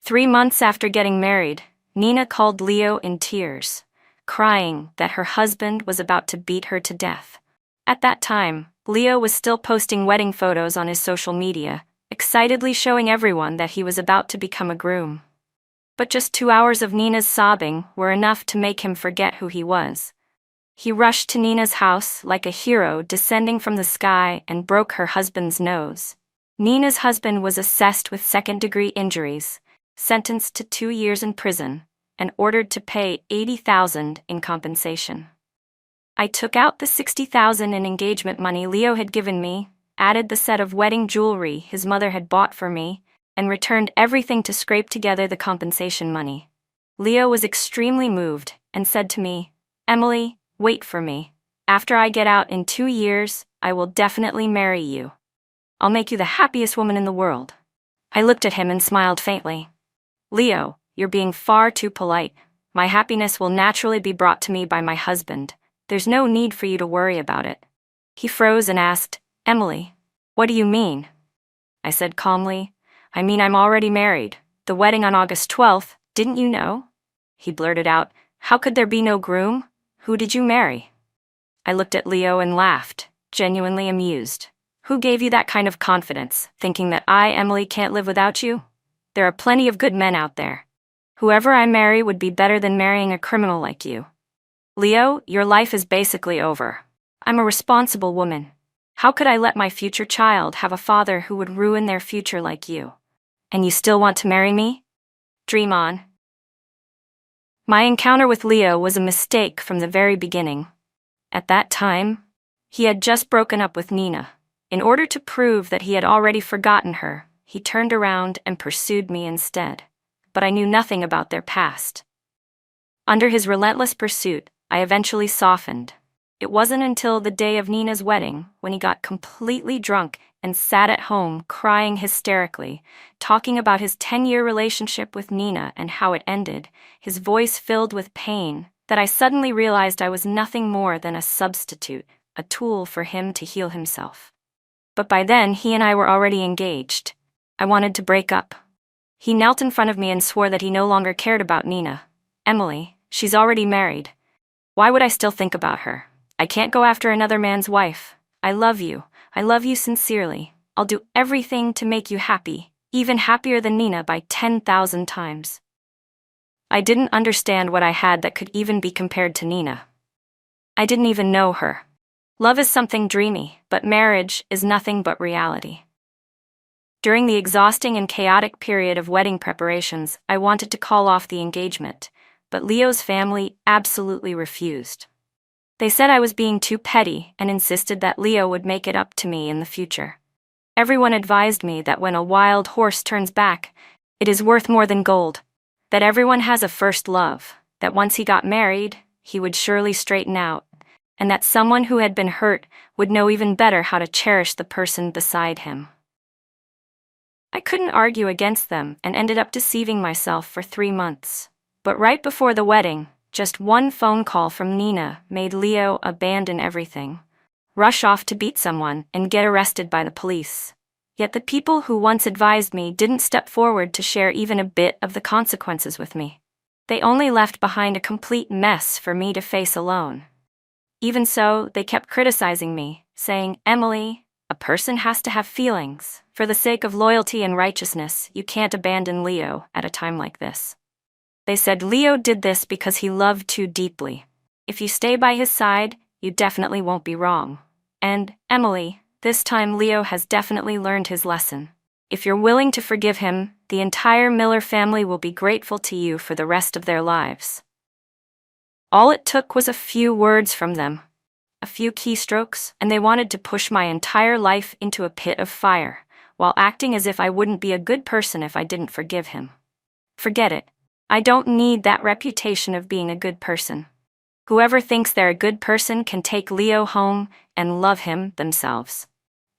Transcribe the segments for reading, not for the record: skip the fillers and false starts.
3 months after getting married, Nina called Leo in tears, crying that her husband was about to beat her to death. At that time, Leo was still posting wedding photos on his social media, excitedly showing everyone that he was about to become a groom. But just 2 hours of Nina's sobbing were enough to make him forget who he was. He rushed to Nina's house like a hero descending from the sky and broke her husband's nose. Nina's husband was assessed with second-degree injuries, sentenced to 2 years in prison, and ordered to pay $80,000 in compensation. I took out the $60,000 in engagement money Leo had given me, added the set of wedding jewelry his mother had bought for me, and returned everything to scrape together the compensation money. Leo was extremely moved and said to me, "Emily, wait for me. After I get out in 2 years, I will definitely marry you. I'll make you the happiest woman in the world." I looked at him and smiled faintly. "Leo, you're being far too polite. My happiness will naturally be brought to me by my husband. There's no need for you to worry about it." He froze and asked, "Emily, what do you mean?" I said calmly, "I mean I'm already married. The wedding on August 12th, didn't you know?" He blurted out, "How could there be no groom? Who did you marry?" I looked at Leo and laughed, genuinely amused. "Who gave you that kind of confidence, thinking that I, Emily, can't live without you? There are plenty of good men out there. Whoever I marry would be better than marrying a criminal like you. Leo, your life is basically over. I'm a responsible woman. How could I let my future child have a father who would ruin their future like you? And you still want to marry me? Dream on." My encounter with Leo was a mistake from the very beginning. At that time, he had just broken up with Nina. In order to prove that he had already forgotten her, he turned around and pursued me instead. But I knew nothing about their past. Under his relentless pursuit, I eventually softened. It wasn't until the day of Nina's wedding, when he got completely drunk and sat at home crying hysterically, talking about his 10-year relationship with Nina and how it ended, his voice filled with pain, that I suddenly realized I was nothing more than a substitute, a tool for him to heal himself. But by then, he and I were already engaged. I wanted to break up. He knelt in front of me and swore that he no longer cared about Nina. "Emily, she's already married. Why would I still think about her? I can't go after another man's wife. I love you. I love you sincerely. I'll do everything to make you happy, even happier than Nina by 10,000 times." I didn't understand what I had that could even be compared to Nina. I didn't even know her. Love is something dreamy, but marriage is nothing but reality. During the exhausting and chaotic period of wedding preparations, I wanted to call off the engagement, but Leo's family absolutely refused. They said I was being too petty and insisted that Leo would make it up to me in the future. Everyone advised me that when a wild horse turns back, it is worth more than gold, that everyone has a first love, that once he got married, he would surely straighten out, and that someone who had been hurt would know even better how to cherish the person beside him. I couldn't argue against them and ended up deceiving myself for 3 months. But right before the wedding, just one phone call from Nina made Leo abandon everything, rush off to beat someone, and get arrested by the police. Yet the people who once advised me didn't step forward to share even a bit of the consequences with me. They only left behind a complete mess for me to face alone. Even so, they kept criticizing me, saying, "Emily, a person has to have feelings. For the sake of loyalty and righteousness, you can't abandon Leo at a time like this." They said Leo did this because he loved too deeply. If you stay by his side, you definitely won't be wrong. And, Emily, this time Leo has definitely learned his lesson. If you're willing to forgive him, the entire Miller family will be grateful to you for the rest of their lives. All it took was a few words from them, a few keystrokes, and they wanted to push my entire life into a pit of fire, while acting as if I wouldn't be a good person if I didn't forgive him. Forget it. I don't need that reputation of being a good person. Whoever thinks they're a good person can take Leo home and love him themselves.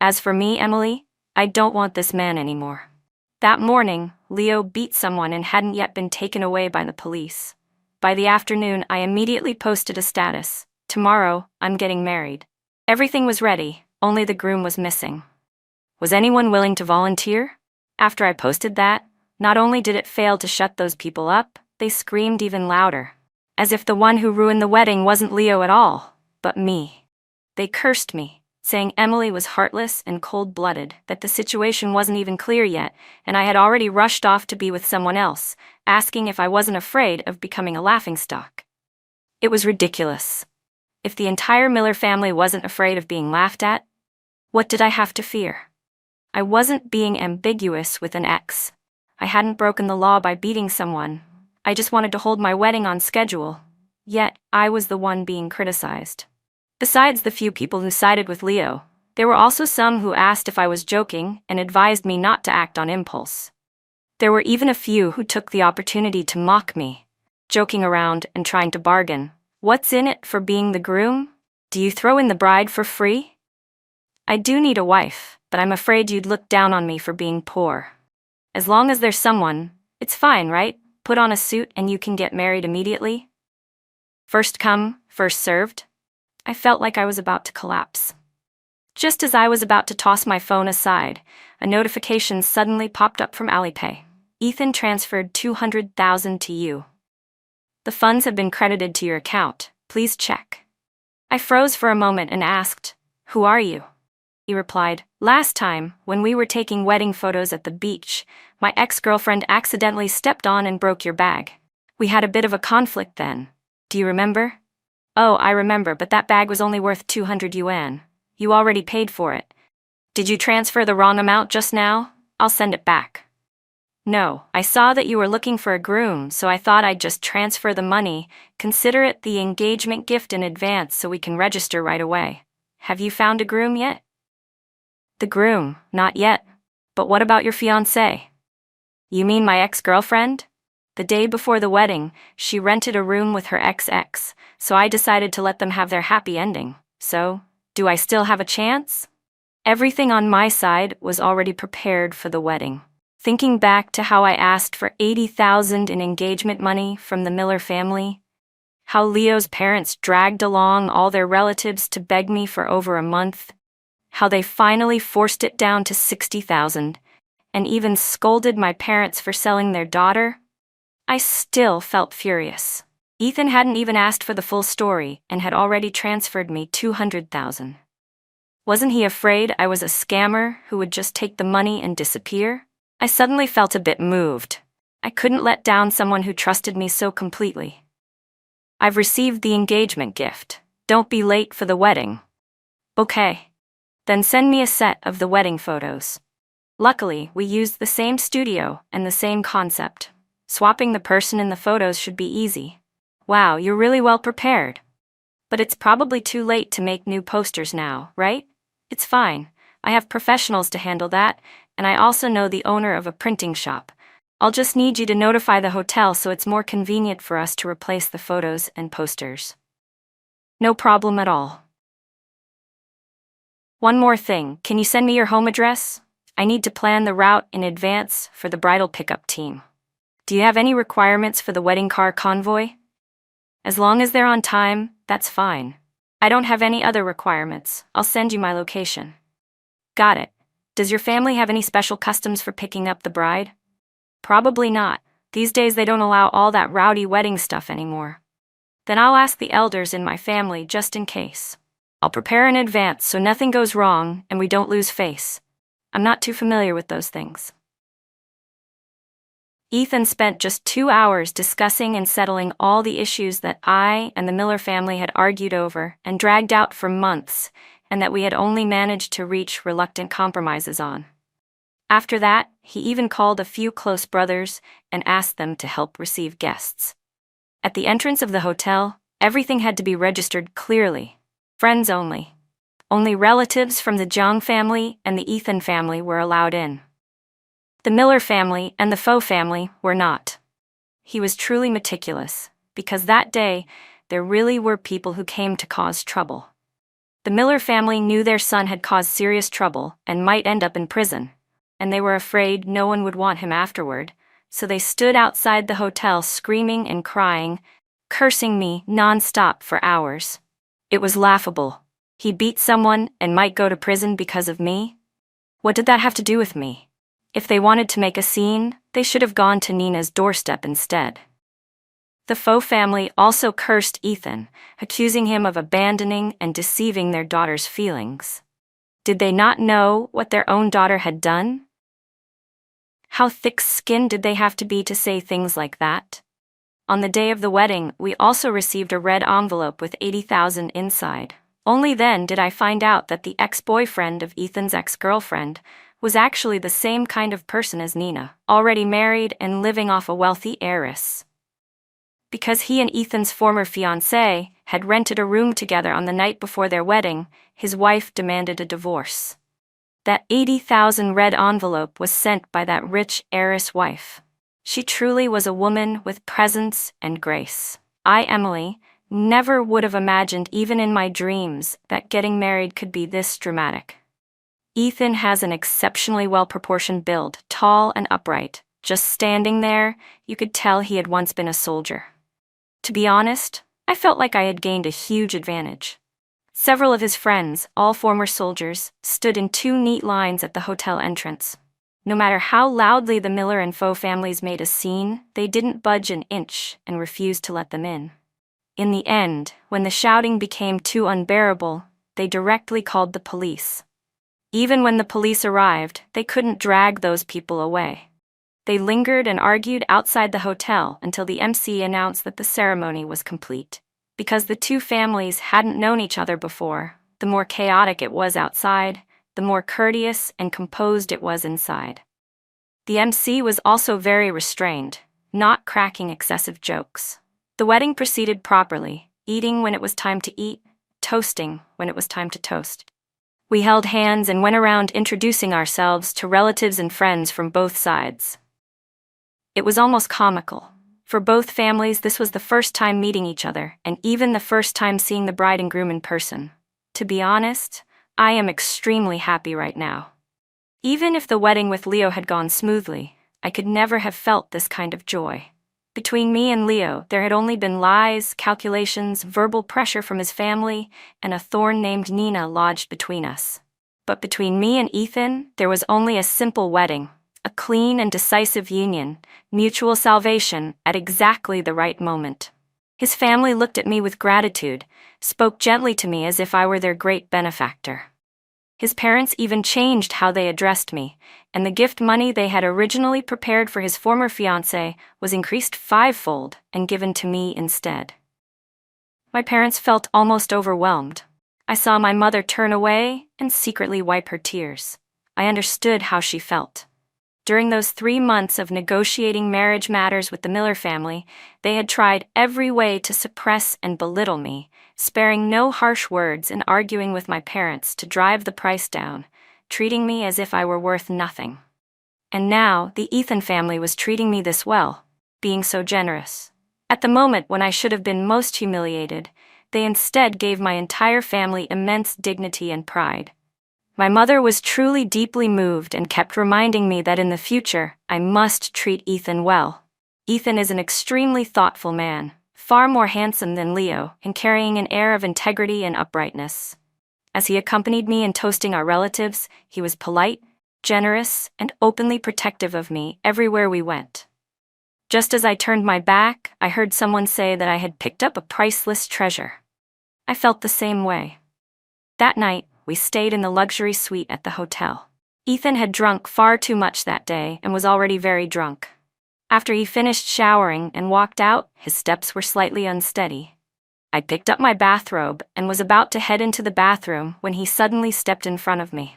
As for me, Emily, I don't want this man anymore. That morning, Leo beat someone and hadn't yet been taken away by the police. By the afternoon, I immediately posted a status. "Tomorrow, I'm getting married." Everything was ready, only the groom was missing. Was anyone willing to volunteer? After I posted that, Not only did it fail to shut those people up, they screamed even louder. As if the one who ruined the wedding wasn't Leo at all, but me. They cursed me, saying Emily was heartless and cold-blooded, that the situation wasn't even clear yet, and I had already rushed off to be with someone else, asking if I wasn't afraid of becoming a laughingstock. It was ridiculous. If the entire Miller family wasn't afraid of being laughed at, what did I have to fear? I wasn't being ambiguous with an ex. I hadn't broken the law by beating someone. I just wanted to hold my wedding on schedule. Yet, I was the one being criticized. Besides the few people who sided with Leo, there were also some who asked if I was joking and advised me not to act on impulse. There were even a few who took the opportunity to mock me, joking around and trying to bargain. What's in it for being the groom? Do you throw in the bride for free? I do need a wife, but I'm afraid you'd look down on me for being poor. As long as there's someone, it's fine, right? Put on a suit and you can get married immediately. First come, first served. I felt like I was about to collapse. Just as I was about to toss my phone aside, a notification suddenly popped up from Alipay. Ethan transferred $200,000 to you. The funds have been credited to your account. Please check. I froze for a moment and asked, "Who are you?" He replied, "Last time, when we were taking wedding photos at the beach, my ex-girlfriend accidentally stepped on and broke your bag. We had a bit of a conflict then. Do you remember?" "Oh, I remember, but that bag was only worth 200 yuan. You already paid for it. Did you transfer the wrong amount just now? I'll send it back." "No, I saw that you were looking for a groom, so I thought I'd just transfer the money. Consider it the engagement gift in advance so we can register right away. Have you found a groom yet?" "The groom, not yet. But what about your fiancé?" "You mean my ex-girlfriend? The day before the wedding, she rented a room with her ex, so I decided to let them have their happy ending. So, do I still have a chance?" Everything on my side was already prepared for the wedding. Thinking back to how I asked for 80,000 in engagement money from the Miller family, how Leo's parents dragged along all their relatives to beg me for over a month, how they finally forced it down to 60,000, and even scolded my parents for selling their daughter, I still felt furious. Ethan hadn't even asked for the full story and had already transferred me 200,000. Wasn't he afraid I was a scammer who would just take the money and disappear? I suddenly felt a bit moved. I couldn't let down someone who trusted me so completely. "I've received the engagement gift. Don't be late for the wedding." "Okay. Then send me a set of the wedding photos." Luckily, we used the same studio and the same concept. Swapping the person in the photos should be easy. "Wow, you're really well prepared. But it's probably too late to make new posters now, right?" "It's fine. I have professionals to handle that, and I also know the owner of a printing shop. I'll just need you to notify the hotel so it's more convenient for us to replace the photos and posters." "No problem at all. One more thing, can you send me your home address? I need to plan the route in advance for the bridal pickup team." "Do you have any requirements for the wedding car convoy?" "As long as they're on time, that's fine. I don't have any other requirements. I'll send you my location." "Got it. Does your family have any special customs for picking up the bride?" "Probably not. These days they don't allow all that rowdy wedding stuff anymore." "Then I'll ask the elders in my family just in case. I'll prepare in advance so nothing goes wrong and we don't lose face. I'm not too familiar with those things." Ethan spent just 2 hours discussing and settling all the issues that I and the Miller family had argued over and dragged out for months, and that we had only managed to reach reluctant compromises on. After that, he even called a few close brothers and asked them to help receive guests. At the entrance of the hotel, everything had to be registered clearly. Friends only. Only relatives from the Jiang family and the Ethan family were allowed in. The Miller family and the Faux family were not. He was truly meticulous, because that day, there really were people who came to cause trouble. The Miller family knew their son had caused serious trouble and might end up in prison, and they were afraid no one would want him afterward, so they stood outside the hotel screaming and crying, cursing me non-stop for hours. It was laughable. He beat someone and might go to prison because of me? What did that have to do with me? If they wanted to make a scene, They should have gone to Nina's doorstep instead. The faux family also cursed Ethan, accusing him of abandoning and deceiving their daughter's feelings. Did they not know what their own daughter had done? How thick-skinned did they have to be to say things like that? On the day of the wedding, we also received a red envelope with $80,000 inside. Only then did I find out that the ex-boyfriend of Ethan's ex-girlfriend was actually the same kind of person as Nina, already married and living off a wealthy heiress. Because he and Ethan's former fiancée had rented a room together on the night before their wedding, his wife demanded a divorce. That $80,000 red envelope was sent by that rich heiress wife. She truly was a woman with presence and grace. I, Emily, never would have imagined even in my dreams that getting married could be this dramatic. Ethan has an exceptionally well-proportioned build, tall and upright. Just standing there, you could tell he had once been a soldier. To be honest, I felt like I had gained a huge advantage. Several of his friends, all former soldiers, stood in 2 neat lines at the hotel entrance. No matter how loudly the Miller and Faux families made a scene, they didn't budge an inch and refused to let them in. In the end, when the shouting became too unbearable, they directly called the police. Even when the police arrived, they couldn't drag those people away. They lingered and argued outside the hotel until the MC announced that the ceremony was complete. Because the 2 families hadn't known each other before, the more chaotic it was outside, the more courteous and composed it was inside. The MC was also very restrained, not cracking excessive jokes. The wedding proceeded properly, eating when it was time to eat, toasting when it was time to toast. We held hands and went around introducing ourselves to relatives and friends from both sides. It was almost comical. For both families, this was the first time meeting each other, and even the first time seeing the bride and groom in person. To be honest, I am extremely happy right now. Even if the wedding with Leo had gone smoothly, I could never have felt this kind of joy. Between me and Leo, there had only been lies, calculations, verbal pressure from his family, and a thorn named Nina lodged between us. But between me and Ethan, there was only a simple wedding, a clean and decisive union, mutual salvation at exactly the right moment. His family looked at me with gratitude, spoke gently to me as if I were their great benefactor. His parents even changed how they addressed me, and the gift money they had originally prepared for his former fiancée was increased 5-fold and given to me instead. My parents felt almost overwhelmed. I saw my mother turn away and secretly wipe her tears. I understood how she felt. During those 3 months of negotiating marriage matters with the Miller family, they had tried every way to suppress and belittle me, sparing no harsh words and arguing with my parents to drive the price down, treating me as if I were worth nothing. And now, the Ethan family was treating me this well, being so generous. At the moment when I should have been most humiliated, they instead gave my entire family immense dignity and pride. My mother was truly deeply moved and kept reminding me that in the future, I must treat Ethan well. Ethan is an extremely thoughtful man, far more handsome than Leo, and carrying an air of integrity and uprightness. As he accompanied me in toasting our relatives, he was polite, generous, and openly protective of me everywhere we went. Just as I turned my back, I heard someone say that I had picked up a priceless treasure. I felt the same way. That night, we stayed in the luxury suite at the hotel. Ethan had drunk far too much that day and was already very drunk. After he finished showering and walked out, his steps were slightly unsteady. I picked up my bathrobe and was about to head into the bathroom when he suddenly stepped in front of me.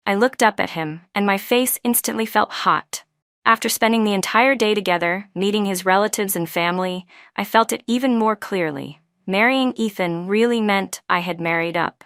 I looked up at him, and my face instantly felt hot. After spending the entire day together, meeting his relatives and family, I felt it even more clearly. Marrying Ethan really meant I had married up.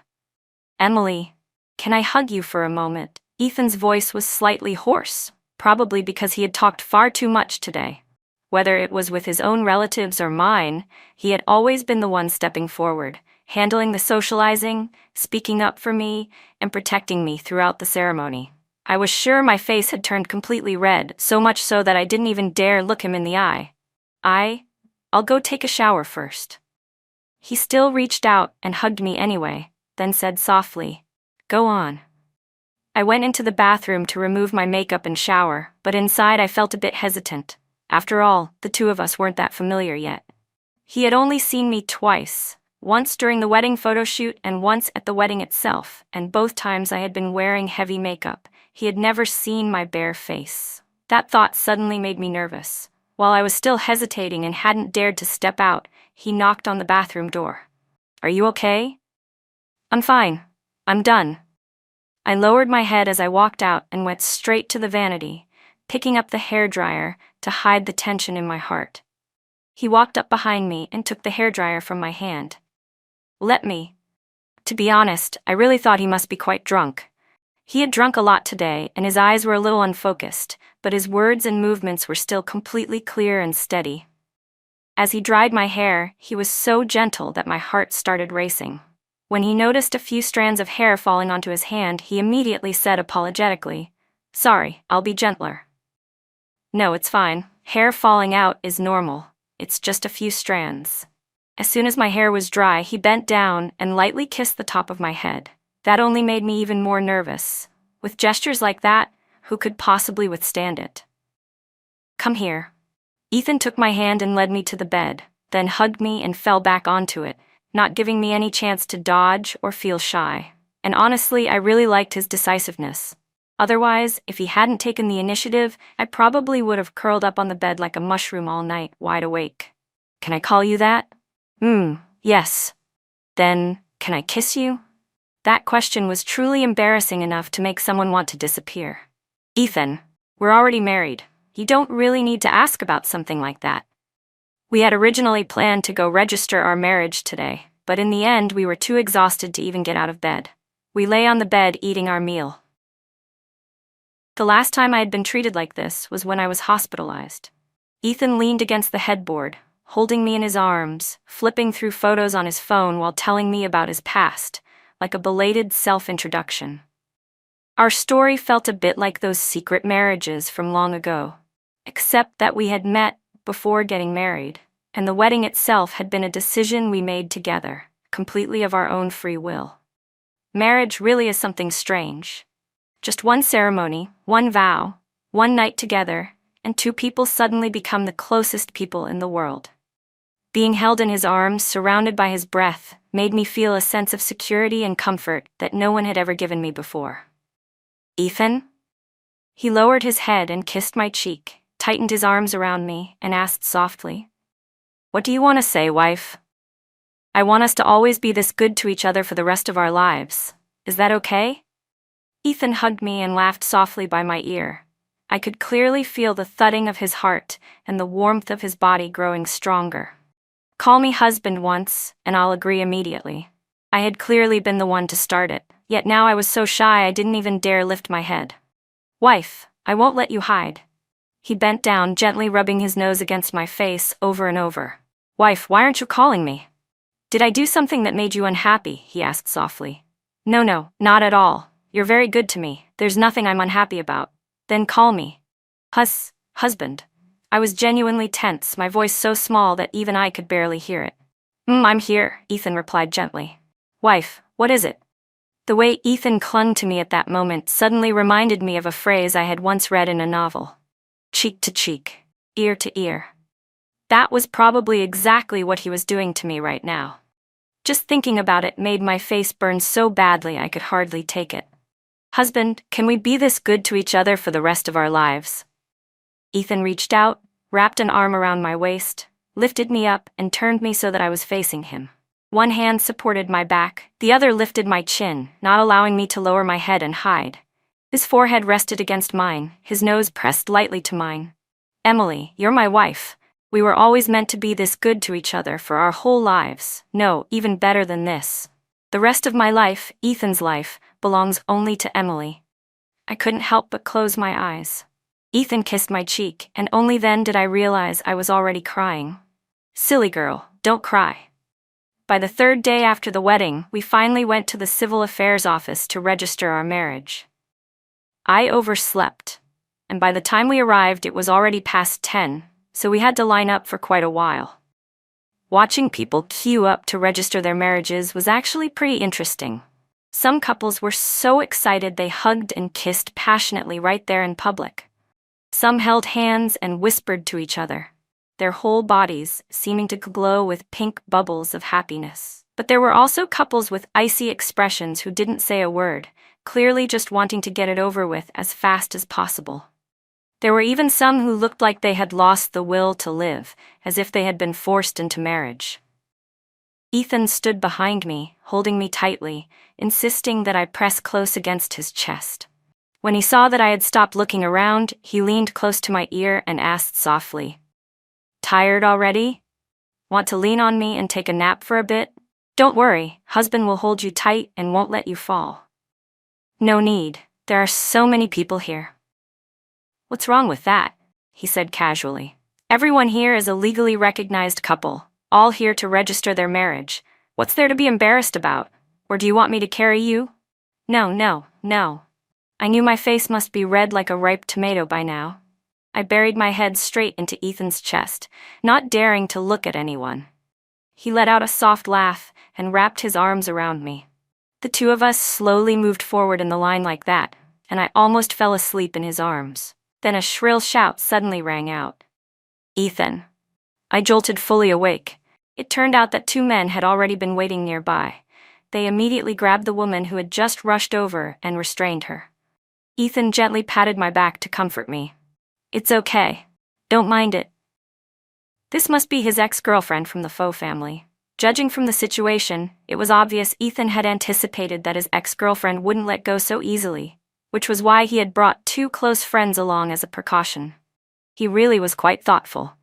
"Emily, can I hug you for a moment?" Ethan's voice was slightly hoarse, probably because he had talked far too much today. Whether it was with his own relatives or mine, he had always been the one stepping forward, handling the socializing, speaking up for me, and protecting me throughout the ceremony. I was sure my face had turned completely red, so much so that I didn't even dare look him in the eye. I'll go take a shower first." He still reached out and hugged me anyway, then said softly, "Go on." I went into the bathroom to remove my makeup and shower, but inside I felt a bit hesitant. After all, the two of us weren't that familiar yet. He had only seen me twice, once during the wedding photo shoot and once at the wedding itself, and both times I had been wearing heavy makeup. He had never seen my bare face. That thought suddenly made me nervous. While I was still hesitating and hadn't dared to step out, he knocked on the bathroom door. "Are you okay?" "I'm fine. I'm done." I lowered my head as I walked out and went straight to the vanity, picking up the hairdryer to hide the tension in my heart. He walked up behind me and took the hairdryer from my hand. "Let me." To be honest, I really thought he must be quite drunk. He had drunk a lot today, and his eyes were a little unfocused, but his words and movements were still completely clear and steady. As he dried my hair, he was so gentle that my heart started racing. When he noticed a few strands of hair falling onto his hand, he immediately said apologetically, "Sorry, I'll be gentler." "No, it's fine. Hair falling out is normal. It's just a few strands." As soon as my hair was dry, he bent down and lightly kissed the top of my head. That only made me even more nervous. With gestures like that, who could possibly withstand it? "Come here." Ethan took my hand and led me to the bed, then hugged me and fell back onto it, not giving me any chance to dodge or feel shy. And honestly, I really liked his decisiveness. Otherwise, if he hadn't taken the initiative, I probably would have curled up on the bed like a mushroom all night, wide awake. "Can I call you that?" Yes." "Then, can I kiss you?" That question was truly embarrassing enough to make someone want to disappear. "Ethan, we're already married. You don't really need to ask about something like that." We had originally planned to go register our marriage today, but in the end we were too exhausted to even get out of bed. We lay on the bed eating our meal. The last time I had been treated like this was when I was hospitalized. Ethan leaned against the headboard, holding me in his arms, flipping through photos on his phone while telling me about his past, like a belated self-introduction. Our story felt a bit like those secret marriages from long ago, except that we had met before getting married, and the wedding itself had been a decision we made together, completely of our own free will. Marriage really is something strange. Just one ceremony, one vow, one night together, and two people suddenly become the closest people in the world. Being held in his arms, surrounded by his breath, made me feel a sense of security and comfort that no one had ever given me before. "Ethan?" He lowered his head and kissed my cheek, tightened his arms around me, and asked softly, "What do you want to say, wife?" "I want us to always be this good to each other for the rest of our lives. Is that okay?" Ethan hugged me and laughed softly by my ear. I could clearly feel the thudding of his heart and the warmth of his body growing stronger. Call me husband once, and I'll agree immediately. I had clearly been the one to start it, yet now I was so shy I didn't even dare lift my head. "Wife, I won't let you hide." He bent down, gently rubbing his nose against my face over and over. "Wife, why aren't you calling me?" "Did I do something that made you unhappy?" he asked softly. No, not at all. You're very good to me. There's nothing I'm unhappy about." "Then call me husband." I was genuinely tense, my voice so small that even I could barely hear it. I'm here," Ethan replied gently. "Wife, what is it?" The way Ethan clung to me at that moment suddenly reminded me of a phrase I had once read in a novel. Cheek to cheek, ear to ear. That was probably exactly what he was doing to me right now. Just thinking about it made my face burn so badly I could hardly take it. "Husband, can we be this good to each other for the rest of our lives?" Ethan reached out, wrapped an arm around my waist, lifted me up, and turned me so that I was facing him. One hand supported my back, the other lifted my chin, not allowing me to lower my head and hide. His forehead rested against mine, his nose pressed lightly to mine. "Emily, you're my wife. We were always meant to be this good to each other for our whole lives. No, even better than this. The rest of my life, Ethan's life, belongs only to Emily." I couldn't help but close my eyes. Ethan kissed my cheek, and only then did I realize I was already crying. "Silly girl, don't cry." By the third day after the wedding, we finally went to the civil affairs office to register our marriage. I overslept, and by the time we arrived it was already past 10, so we had to line up for quite a while. Watching people queue up to register their marriages was actually pretty interesting. Some couples were so excited they hugged and kissed passionately right there in public. Some held hands and whispered to each other, their whole bodies seeming to glow with pink bubbles of happiness. But there were also couples with icy expressions who didn't say a word, clearly just wanting to get it over with as fast as possible. There were even some who looked like they had lost the will to live, as if they had been forced into marriage. Ethan stood behind me, holding me tightly, insisting that I press close against his chest. When he saw that I had stopped looking around, he leaned close to my ear and asked softly, "Tired already? Want to lean on me and take a nap for a bit? Don't worry, husband will hold you tight and won't let you fall." "No need, there are so many people here." "What's wrong with that?" he said casually. "Everyone here is a legally recognized couple, all here to register their marriage. What's there to be embarrassed about? Or do you want me to carry you?" No. I knew my face must be red like a ripe tomato by now. I buried my head straight into Ethan's chest, not daring to look at anyone. He let out a soft laugh and wrapped his arms around me. The two of us slowly moved forward in the line like that, and I almost fell asleep in his arms. Then a shrill shout suddenly rang out. "Ethan!" I jolted fully awake. It turned out that two men had already been waiting nearby. They immediately grabbed the woman who had just rushed over and restrained her. Ethan gently patted my back to comfort me. "It's okay. Don't mind it." This must be his ex-girlfriend from the Faux family. Judging from the situation, it was obvious Ethan had anticipated that his ex-girlfriend wouldn't let go so easily, which was why he had brought two close friends along as a precaution. He really was quite thoughtful.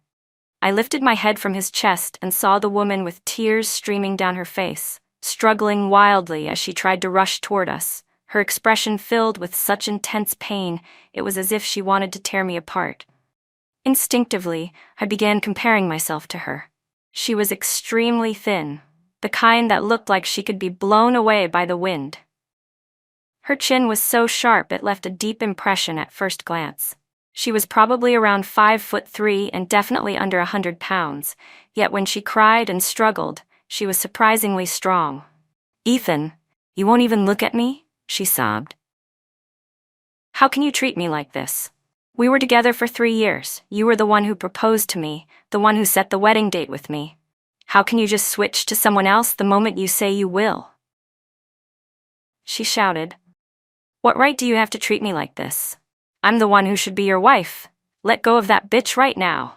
I lifted my head from his chest and saw the woman with tears streaming down her face, struggling wildly as she tried to rush toward us, her expression filled with such intense pain it was as if she wanted to tear me apart. Instinctively, I began comparing myself to her. She was extremely thin, the kind that looked like she could be blown away by the wind. Her chin was so sharp it left a deep impression at first glance. She was probably around 5'3" and definitely under 100 pounds, yet when she cried and struggled, she was surprisingly strong. "Ethan, you won't even look at me?" she sobbed. "How can you treat me like this? We were together for 3 years. You were the one who proposed to me, the one who set the wedding date with me. How can you just switch to someone else the moment you say you will?" She shouted. "What right do you have to treat me like this? I'm the one who should be your wife. Let go of that bitch right now."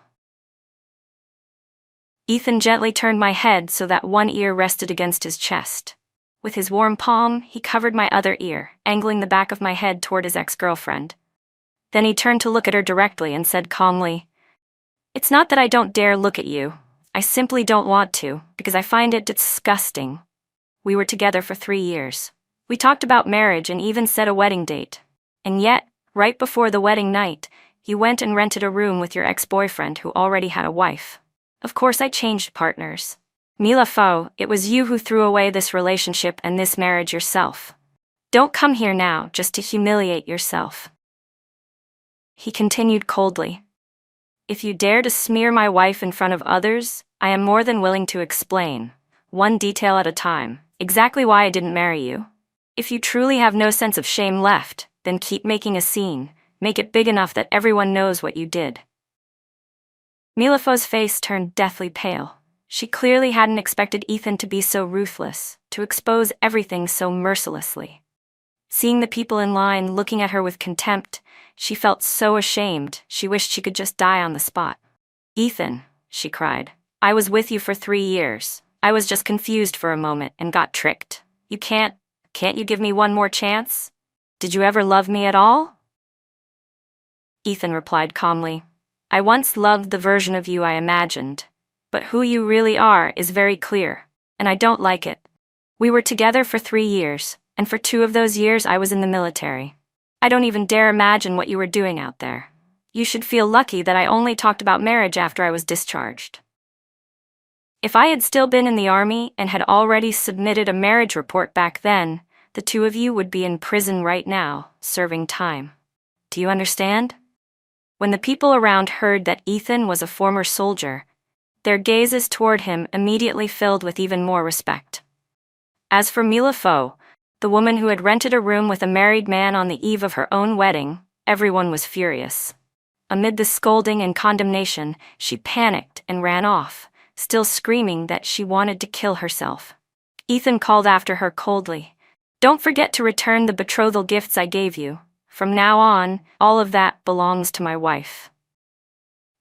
Ethan gently turned my head so that one ear rested against his chest. With his warm palm, he covered my other ear, angling the back of my head toward his ex-girlfriend. Then he turned to look at her directly and said calmly, "It's not that I don't dare look at you. I simply don't want to, because I find it disgusting. We were together for 3 years. We talked about marriage and even set a wedding date. And yet, right before the wedding night, you went and rented a room with your ex-boyfriend who already had a wife. Of course I changed partners. Mila Faux, it was you who threw away this relationship and this marriage yourself. Don't come here now just to humiliate yourself." He continued coldly. "If you dare to smear my wife in front of others, I am more than willing to explain, one detail at a time, exactly why I didn't marry you. If you truly have no sense of shame left, then keep making a scene, make it big enough that everyone knows what you did." Mila Faux's face turned deathly pale. She clearly hadn't expected Ethan to be so ruthless, to expose everything so mercilessly. Seeing the people in line looking at her with contempt, she felt so ashamed she wished she could just die on the spot. "Ethan," she cried, "I was with you for 3 years. I was just confused for a moment and got tricked. You can't you give me one more chance? Did you ever love me at all?" Ethan replied calmly, "I once loved the version of you I imagined, but who you really are is very clear, and I don't like it. We were together for 3 years, and for 2 of those years I was in the military. I don't even dare imagine what you were doing out there. You should feel lucky that I only talked about marriage after I was discharged. If I had still been in the army and had already submitted a marriage report back then, the 2 of you would be in prison right now, serving time. Do you understand?" When the people around heard that Ethan was a former soldier, their gazes toward him immediately filled with even more respect. As for Mila Faux, the woman who had rented a room with a married man on the eve of her own wedding. Everyone was furious. Amid the scolding and condemnation, she panicked and ran off, still screaming that she wanted to kill herself. Ethan called after her coldly. "Don't forget to return the betrothal gifts I gave you. From now on, all of that belongs to my wife."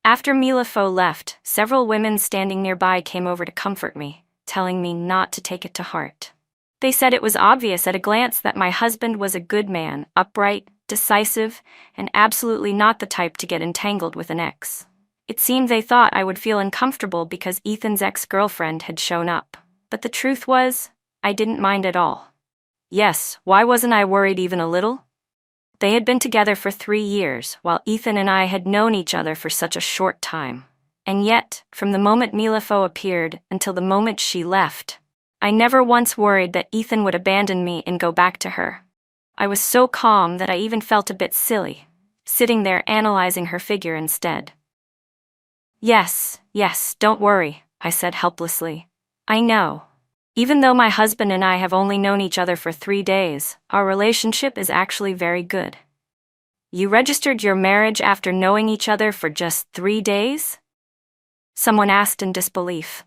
After Milafo left, several women standing nearby came over to comfort me, telling me not to take it to heart. They said it was obvious at a glance that my husband was a good man, upright, decisive, and absolutely not the type to get entangled with an ex. It seemed they thought I would feel uncomfortable because Ethan's ex-girlfriend had shown up. But the truth was, I didn't mind at all. Yes, why wasn't I worried even a little? They had been together for 3 years, while Ethan and I had known each other for such a short time. And yet, from the moment Milafo appeared until the moment she left, I never once worried that Ethan would abandon me and go back to her. I was so calm that I even felt a bit silly, sitting there analyzing her figure instead. Yes, don't worry," I said helplessly. "I know. Even though my husband and I have only known each other for 3 days, our relationship is actually very good." "You registered your marriage after knowing each other for just 3 days?" someone asked in disbelief.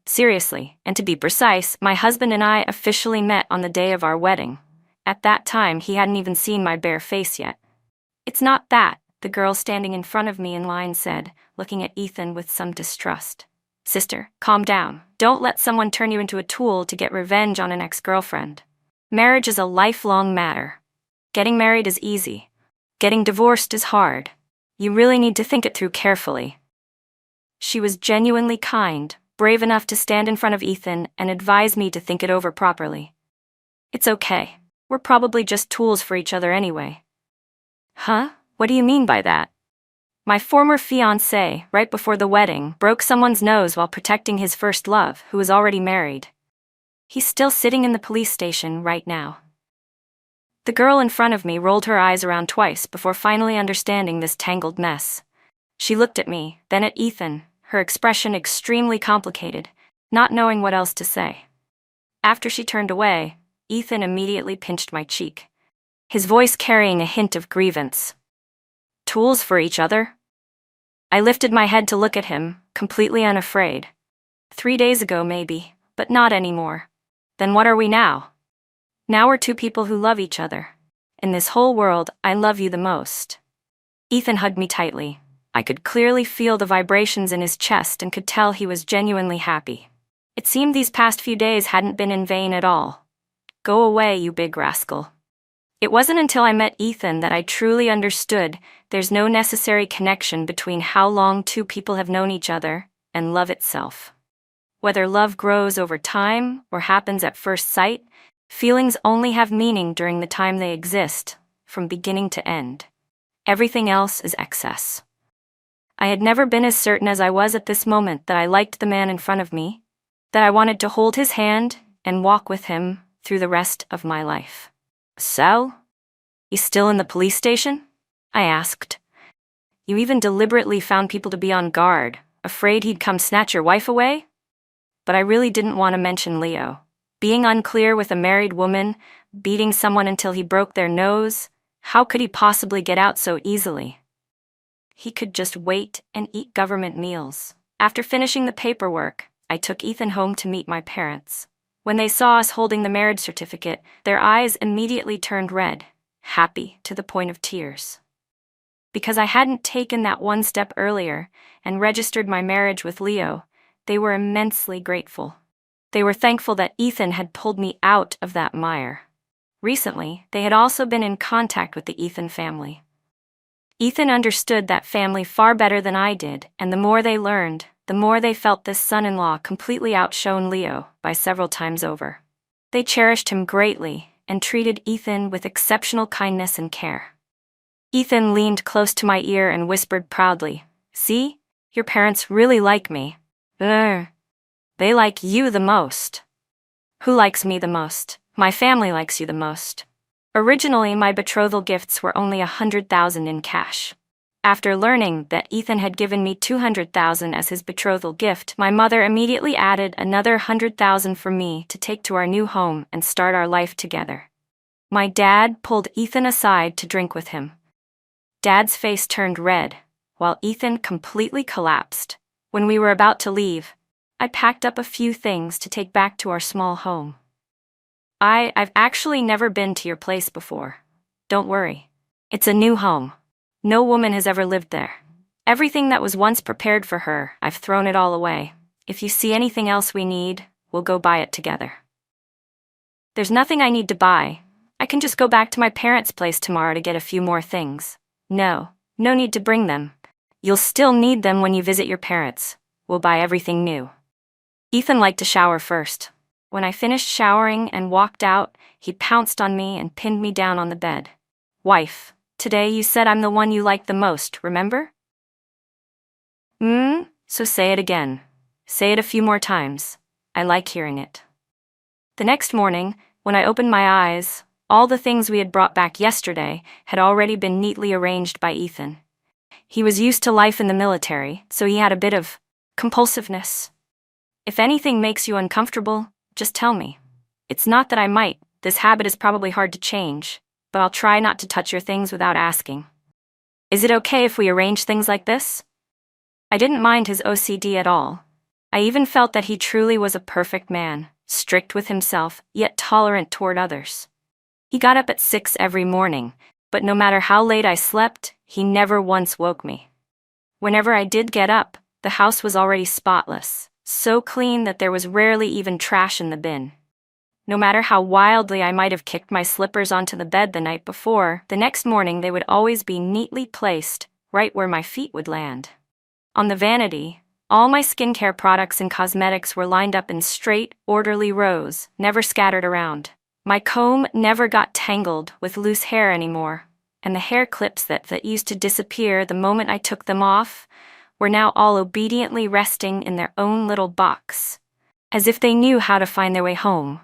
Seriously, and to be precise, my husband and I officially met on the day of our wedding. At that time, he hadn't even seen my bare face yet. "It's not that," the girl standing in front of me in line said, looking at Ethan with some distrust. "Sister, calm down. Don't let someone turn you into a tool to get revenge on an ex-girlfriend. Marriage is a lifelong matter. Getting married is easy. Getting divorced is hard. You really need to think it through carefully." She was genuinely kind, brave enough to stand in front of Ethan and advise me to think it over properly. "It's okay. We're probably just tools for each other anyway." "Huh? What do you mean by that?" "My former fiancé, right before the wedding, broke someone's nose while protecting his first love, who was already married. He's still sitting in the police station right now." The girl in front of me rolled her eyes around twice before finally understanding this tangled mess. She looked at me, then at Ethan, her expression extremely complicated, not knowing what else to say. After she turned away, Ethan immediately pinched my cheek, his voice carrying a hint of grievance. "Tools for each other?" I lifted my head to look at him, completely unafraid. 3 days ago maybe, but not anymore. Then what are we now? Now we're 2 people who love each other. In this whole world, I love you the most. Ethan hugged me tightly. I could clearly feel the vibrations in his chest and could tell he was genuinely happy. It seemed these past few days hadn't been in vain at all. "Go away, you big rascal." It wasn't until I met Ethan that I truly understood there's no necessary connection between how long 2 people have known each other and love itself. Whether love grows over time or happens at first sight, feelings only have meaning during the time they exist, from beginning to end. Everything else is excess. I had never been as certain as I was at this moment that I liked the man in front of me, that I wanted to hold his hand and walk with him through the rest of my life. "So? He's still in the police station?" I asked. "You even deliberately found people to be on guard, afraid he'd come snatch your wife away?" But I really didn't want to mention Leo. Being unclear with a married woman, beating someone until he broke their nose, how could he possibly get out so easily? He could just wait and eat government meals. After finishing the paperwork, I took Ethan home to meet my parents. When they saw us holding the marriage certificate, their eyes immediately turned red, happy to the point of tears. Because I hadn't taken that one step earlier and registered my marriage with Leo, they were immensely grateful. They were thankful that Ethan had pulled me out of that mire. Recently, they had also been in contact with the Ethan family. Ethan understood that family far better than I did, and the more they learned, the more they felt this son-in-law completely outshone Leo by several times over. They cherished him greatly and treated Ethan with exceptional kindness and care. Ethan leaned close to my ear and whispered proudly, "See, your parents really like me. They like you the most." "Who likes me the most?" "My family likes you the most. Originally, my betrothal gifts were only 100,000 in cash. After learning that Ethan had given me $200,000 as his betrothal gift, my mother immediately added another $100,000 for me to take to our new home and start our life together. My dad pulled Ethan aside to drink with him. Dad's face turned red, while Ethan completely collapsed. When we were about to leave, I packed up a few things to take back to our small home. I've actually never been to your place before. Don't worry. It's a new home. No woman has ever lived there. Everything that was once prepared for her, I've thrown it all away. If you see anything else we need, we'll go buy it together. There's nothing I need to buy. I can just go back to my parents' place tomorrow to get a few more things. No need to bring them. You'll still need them when you visit your parents. We'll buy everything new. Ethan liked to shower first. When I finished showering and walked out, he pounced on me and pinned me down on the bed. Wife, today you said I'm the one you like the most, remember? So say it again. Say it a few more times. I like hearing it. The next morning, when I opened my eyes, all the things we had brought back yesterday had already been neatly arranged by Ethan. He was used to life in the military, so he had a bit of compulsiveness. If anything makes you uncomfortable, just tell me. It's not that I might. This habit is probably hard to change, but I'll try not to touch your things without asking. Is it okay if we arrange things like this? I didn't mind his OCD at all. I even felt that he truly was a perfect man, strict with himself, yet tolerant toward others. He got up at 6 every morning, but no matter how late I slept, he never once woke me. Whenever I did get up, the house was already spotless, so clean that there was rarely even trash in the bin. No matter how wildly I might have kicked my slippers onto the bed the night before, the next morning they would always be neatly placed, right where my feet would land. On the vanity, all my skincare products and cosmetics were lined up in straight, orderly rows, never scattered around. My comb never got tangled with loose hair anymore, and the hair clips that used to disappear the moment I took them off were now all obediently resting in their own little box, as if they knew how to find their way home.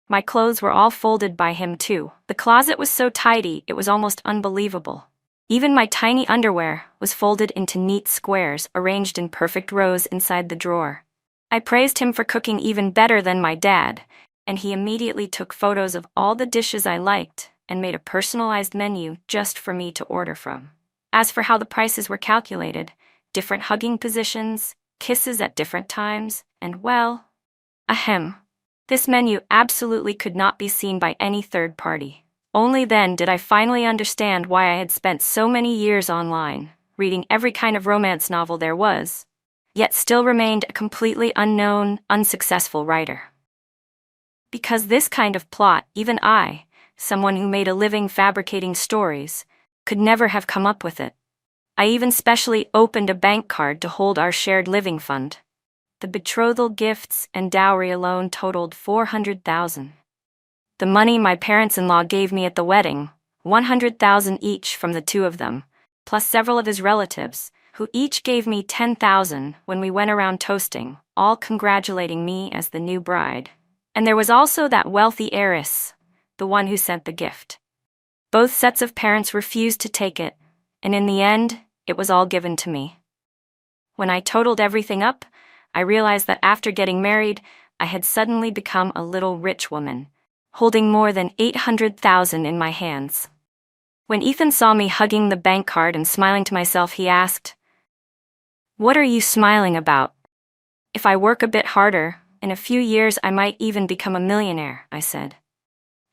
My clothes were all folded by him too. The closet was so tidy it was almost unbelievable. Even my tiny underwear was folded into neat squares arranged in perfect rows inside the drawer. I praised him for cooking even better than my dad, and he immediately took photos of all the dishes I liked and made a personalized menu just for me to order from. As for how the prices were calculated, different hugging positions, kisses at different times, and well, this menu absolutely could not be seen by any third party. Only then did I finally understand why I had spent so many years online, reading every kind of romance novel there was, yet still remained a completely unknown, unsuccessful writer. Because this kind of plot, even I, someone who made a living fabricating stories, could never have come up with it. I even specially opened a bank card to hold our shared living fund. The betrothal gifts and dowry alone totaled $400,000. The money my parents-in-law gave me at the wedding, $100,000 each from the two of them, plus several of his relatives, who each gave me $10,000 when we went around toasting, all congratulating me as the new bride. And there was also that wealthy heiress, the one who sent the gift. Both sets of parents refused to take it, and in the end, it was all given to me. When I totaled everything up, I realized that after getting married, I had suddenly become a little rich woman, holding more than $800,000 in my hands. When Ethan saw me hugging the bank card and smiling to myself, he asked, "What are you smiling about?" "If I work a bit harder, in a few years I might even become a millionaire," I said.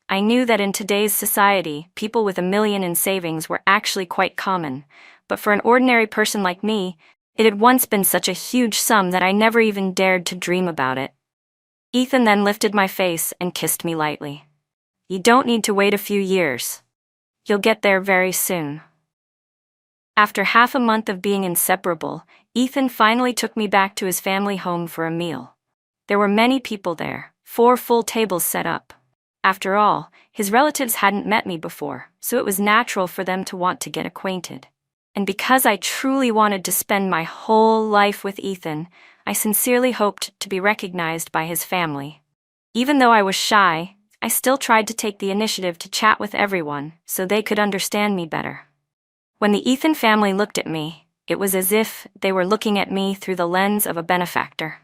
I knew that in today's society, people with $1 million in savings were actually quite common, but for an ordinary person like me, it had once been such a huge sum that I never even dared to dream about it. Ethan then lifted my face and kissed me lightly. "You don't need to wait a few years. You'll get there very soon." After half a month of being inseparable, Ethan finally took me back to his family home for a meal. There were many people there, 4 full tables set up. After all, his relatives hadn't met me before, so it was natural for them to want to get acquainted. And because I truly wanted to spend my whole life with Ethan, I sincerely hoped to be recognized by his family. Even though I was shy, I still tried to take the initiative to chat with everyone so they could understand me better. When the Ethan family looked at me, it was as if they were looking at me through the lens of a benefactor.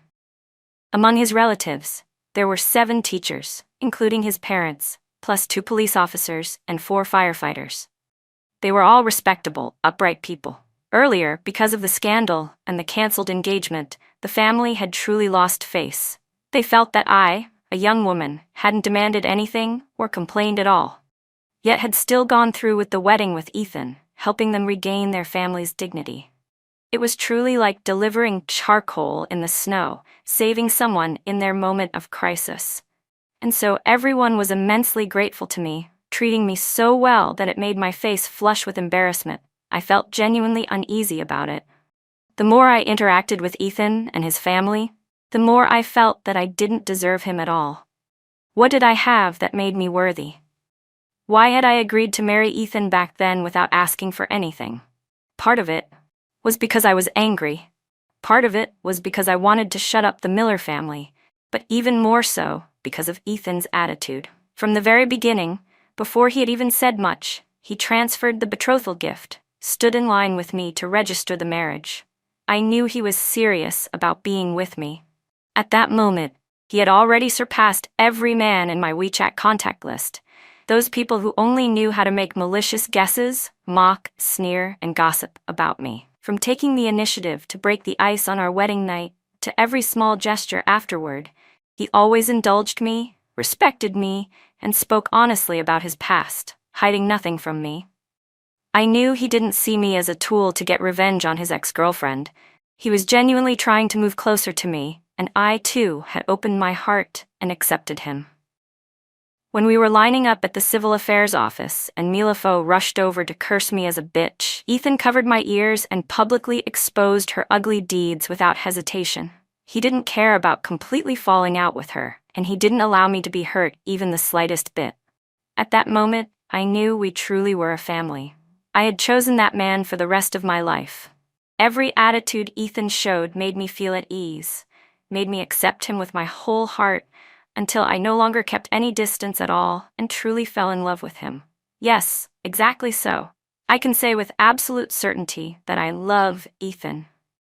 Among his relatives, there were 7 teachers, including his parents, plus 2 police officers and 4 firefighters. They were all respectable, upright people. Earlier, because of the scandal and the cancelled engagement, the family had truly lost face. They felt that I, a young woman, hadn't demanded anything or complained at all, yet had still gone through with the wedding with Ethan, helping them regain their family's dignity. It was truly like delivering charcoal in the snow, saving someone in their moment of crisis. And so everyone was immensely grateful to me, treating me so well that it made my face flush with embarrassment. I felt genuinely uneasy about it. The more I interacted with Ethan and his family, the more I felt that I didn't deserve him at all. What did I have that made me worthy? Why had I agreed to marry Ethan back then without asking for anything? Part of it was because I was angry. Part of it was because I wanted to shut up the Miller family, but even more so because of Ethan's attitude. From the very beginning, before he had even said much, he transferred the betrothal gift, stood in line with me to register the marriage. I knew he was serious about being with me. At that moment, he had already surpassed every man in my WeChat contact list. Those people who only knew how to make malicious guesses, mock, sneer, and gossip about me. From taking the initiative to break the ice on our wedding night, to every small gesture afterward, he always indulged me, respected me, and spoke honestly about his past, hiding nothing from me. I knew he didn't see me as a tool to get revenge on his ex-girlfriend. He was genuinely trying to move closer to me, and I, too, had opened my heart and accepted him. When we were lining up at the Civil Affairs office and Mila Fo rushed over to curse me as a bitch, Ethan covered my ears and publicly exposed her ugly deeds without hesitation. He didn't care about completely falling out with her, and he didn't allow me to be hurt even the slightest bit. At that moment, I knew we truly were a family. I had chosen that man for the rest of my life. Every attitude Ethan showed made me feel at ease, made me accept him with my whole heart, until I no longer kept any distance at all and truly fell in love with him. Yes, exactly so. I can say with absolute certainty that I love Ethan.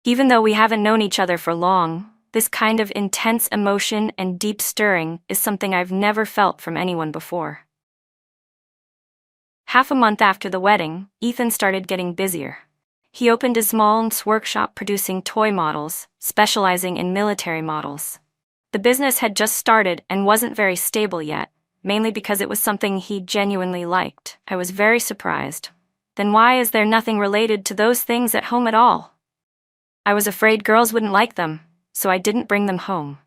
Even though we haven't known each other for long, this kind of intense emotion and deep stirring is something I've never felt from anyone before. Half a month after the wedding, Ethan started getting busier. He opened a small workshop producing toy models, specializing in military models. The business had just started and wasn't very stable yet, mainly because it was something he genuinely liked. I was very surprised. Then why is there nothing related to those things at home at all? I was afraid girls wouldn't like them, so I didn't bring them home.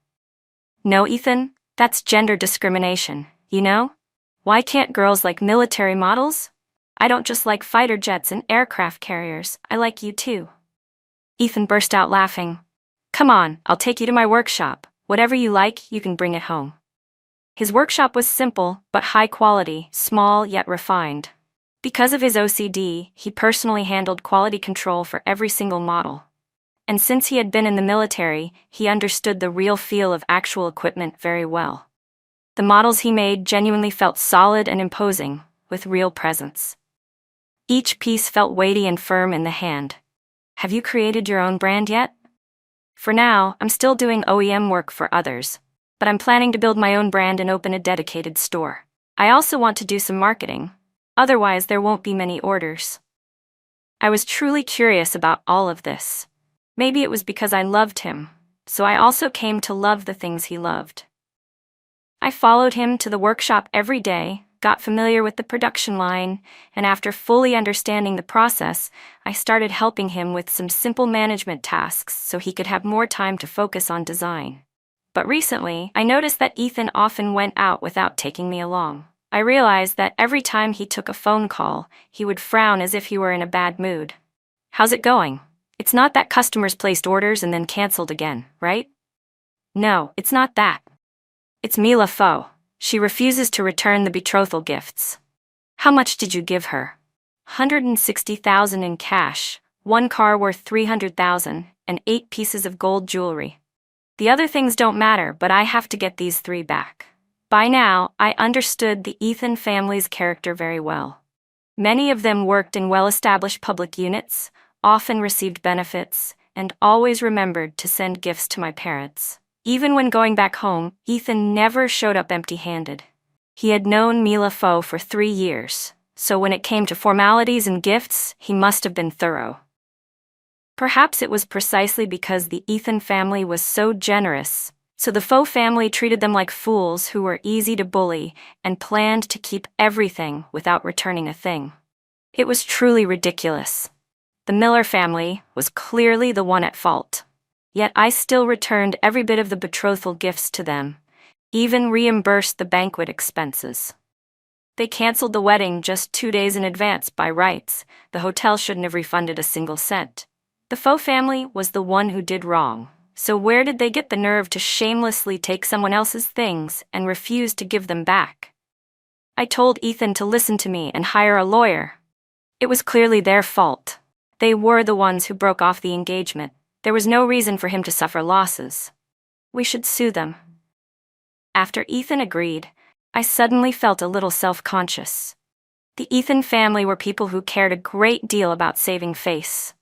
No, Ethan, that's gender discrimination, you know? Why can't girls like military models? I don't just like fighter jets and aircraft carriers, I like you too. Ethan burst out laughing. Come on, I'll take you to my workshop. Whatever you like, you can bring it home. His workshop was simple, but high quality, small yet refined. Because of his OCD, he personally handled quality control for every single model. And since he had been in the military, he understood the real feel of actual equipment very well. The models he made genuinely felt solid and imposing, with real presence. Each piece felt weighty and firm in the hand. Have you created your own brand yet? For now, I'm still doing OEM work for others, but I'm planning to build my own brand and open a dedicated store. I also want to do some marketing, otherwise there won't be many orders. I was truly curious about all of this. Maybe it was because I loved him, so I also came to love the things he loved. I followed him to the workshop every day, got familiar with the production line, and after fully understanding the process, I started helping him with some simple management tasks so he could have more time to focus on design. But recently, I noticed that Ethan often went out without taking me along. I realized that every time he took a phone call, he would frown as if he were in a bad mood. How's it going? It's not that customers placed orders and then canceled again, right? No, it's not that. It's Mila Fo. She refuses to return the betrothal gifts. How much did you give her? $160,000 in cash, 1 car worth $300,000, and 8 pieces of gold jewelry. The other things don't matter, but I have to get these 3 back. By now, I understood the Ethan family's character very well. Many of them worked in well-established public units, often received benefits, and always remembered to send gifts to my parents. Even when going back home, Ethan never showed up empty-handed. He had known Mila Fo for 3 years, so when it came to formalities and gifts, he must have been thorough. Perhaps it was precisely because the Ethan family was so generous, so the Fo family treated them like fools who were easy to bully and planned to keep everything without returning a thing. It was truly ridiculous. The Miller family was clearly the one at fault. Yet I still returned every bit of the betrothal gifts to them, even reimbursed the banquet expenses. They canceled the wedding just 2 days in advance by rights. The hotel shouldn't have refunded a single cent. The Fo family was the one who did wrong. So where did they get the nerve to shamelessly take someone else's things and refuse to give them back? I told Ethan to listen to me and hire a lawyer. It was clearly their fault. They were the ones who broke off the engagement. There was no reason for him to suffer losses. We should sue them. After Ethan agreed, I suddenly felt a little self-conscious. The Ethan family were people who cared a great deal about saving face.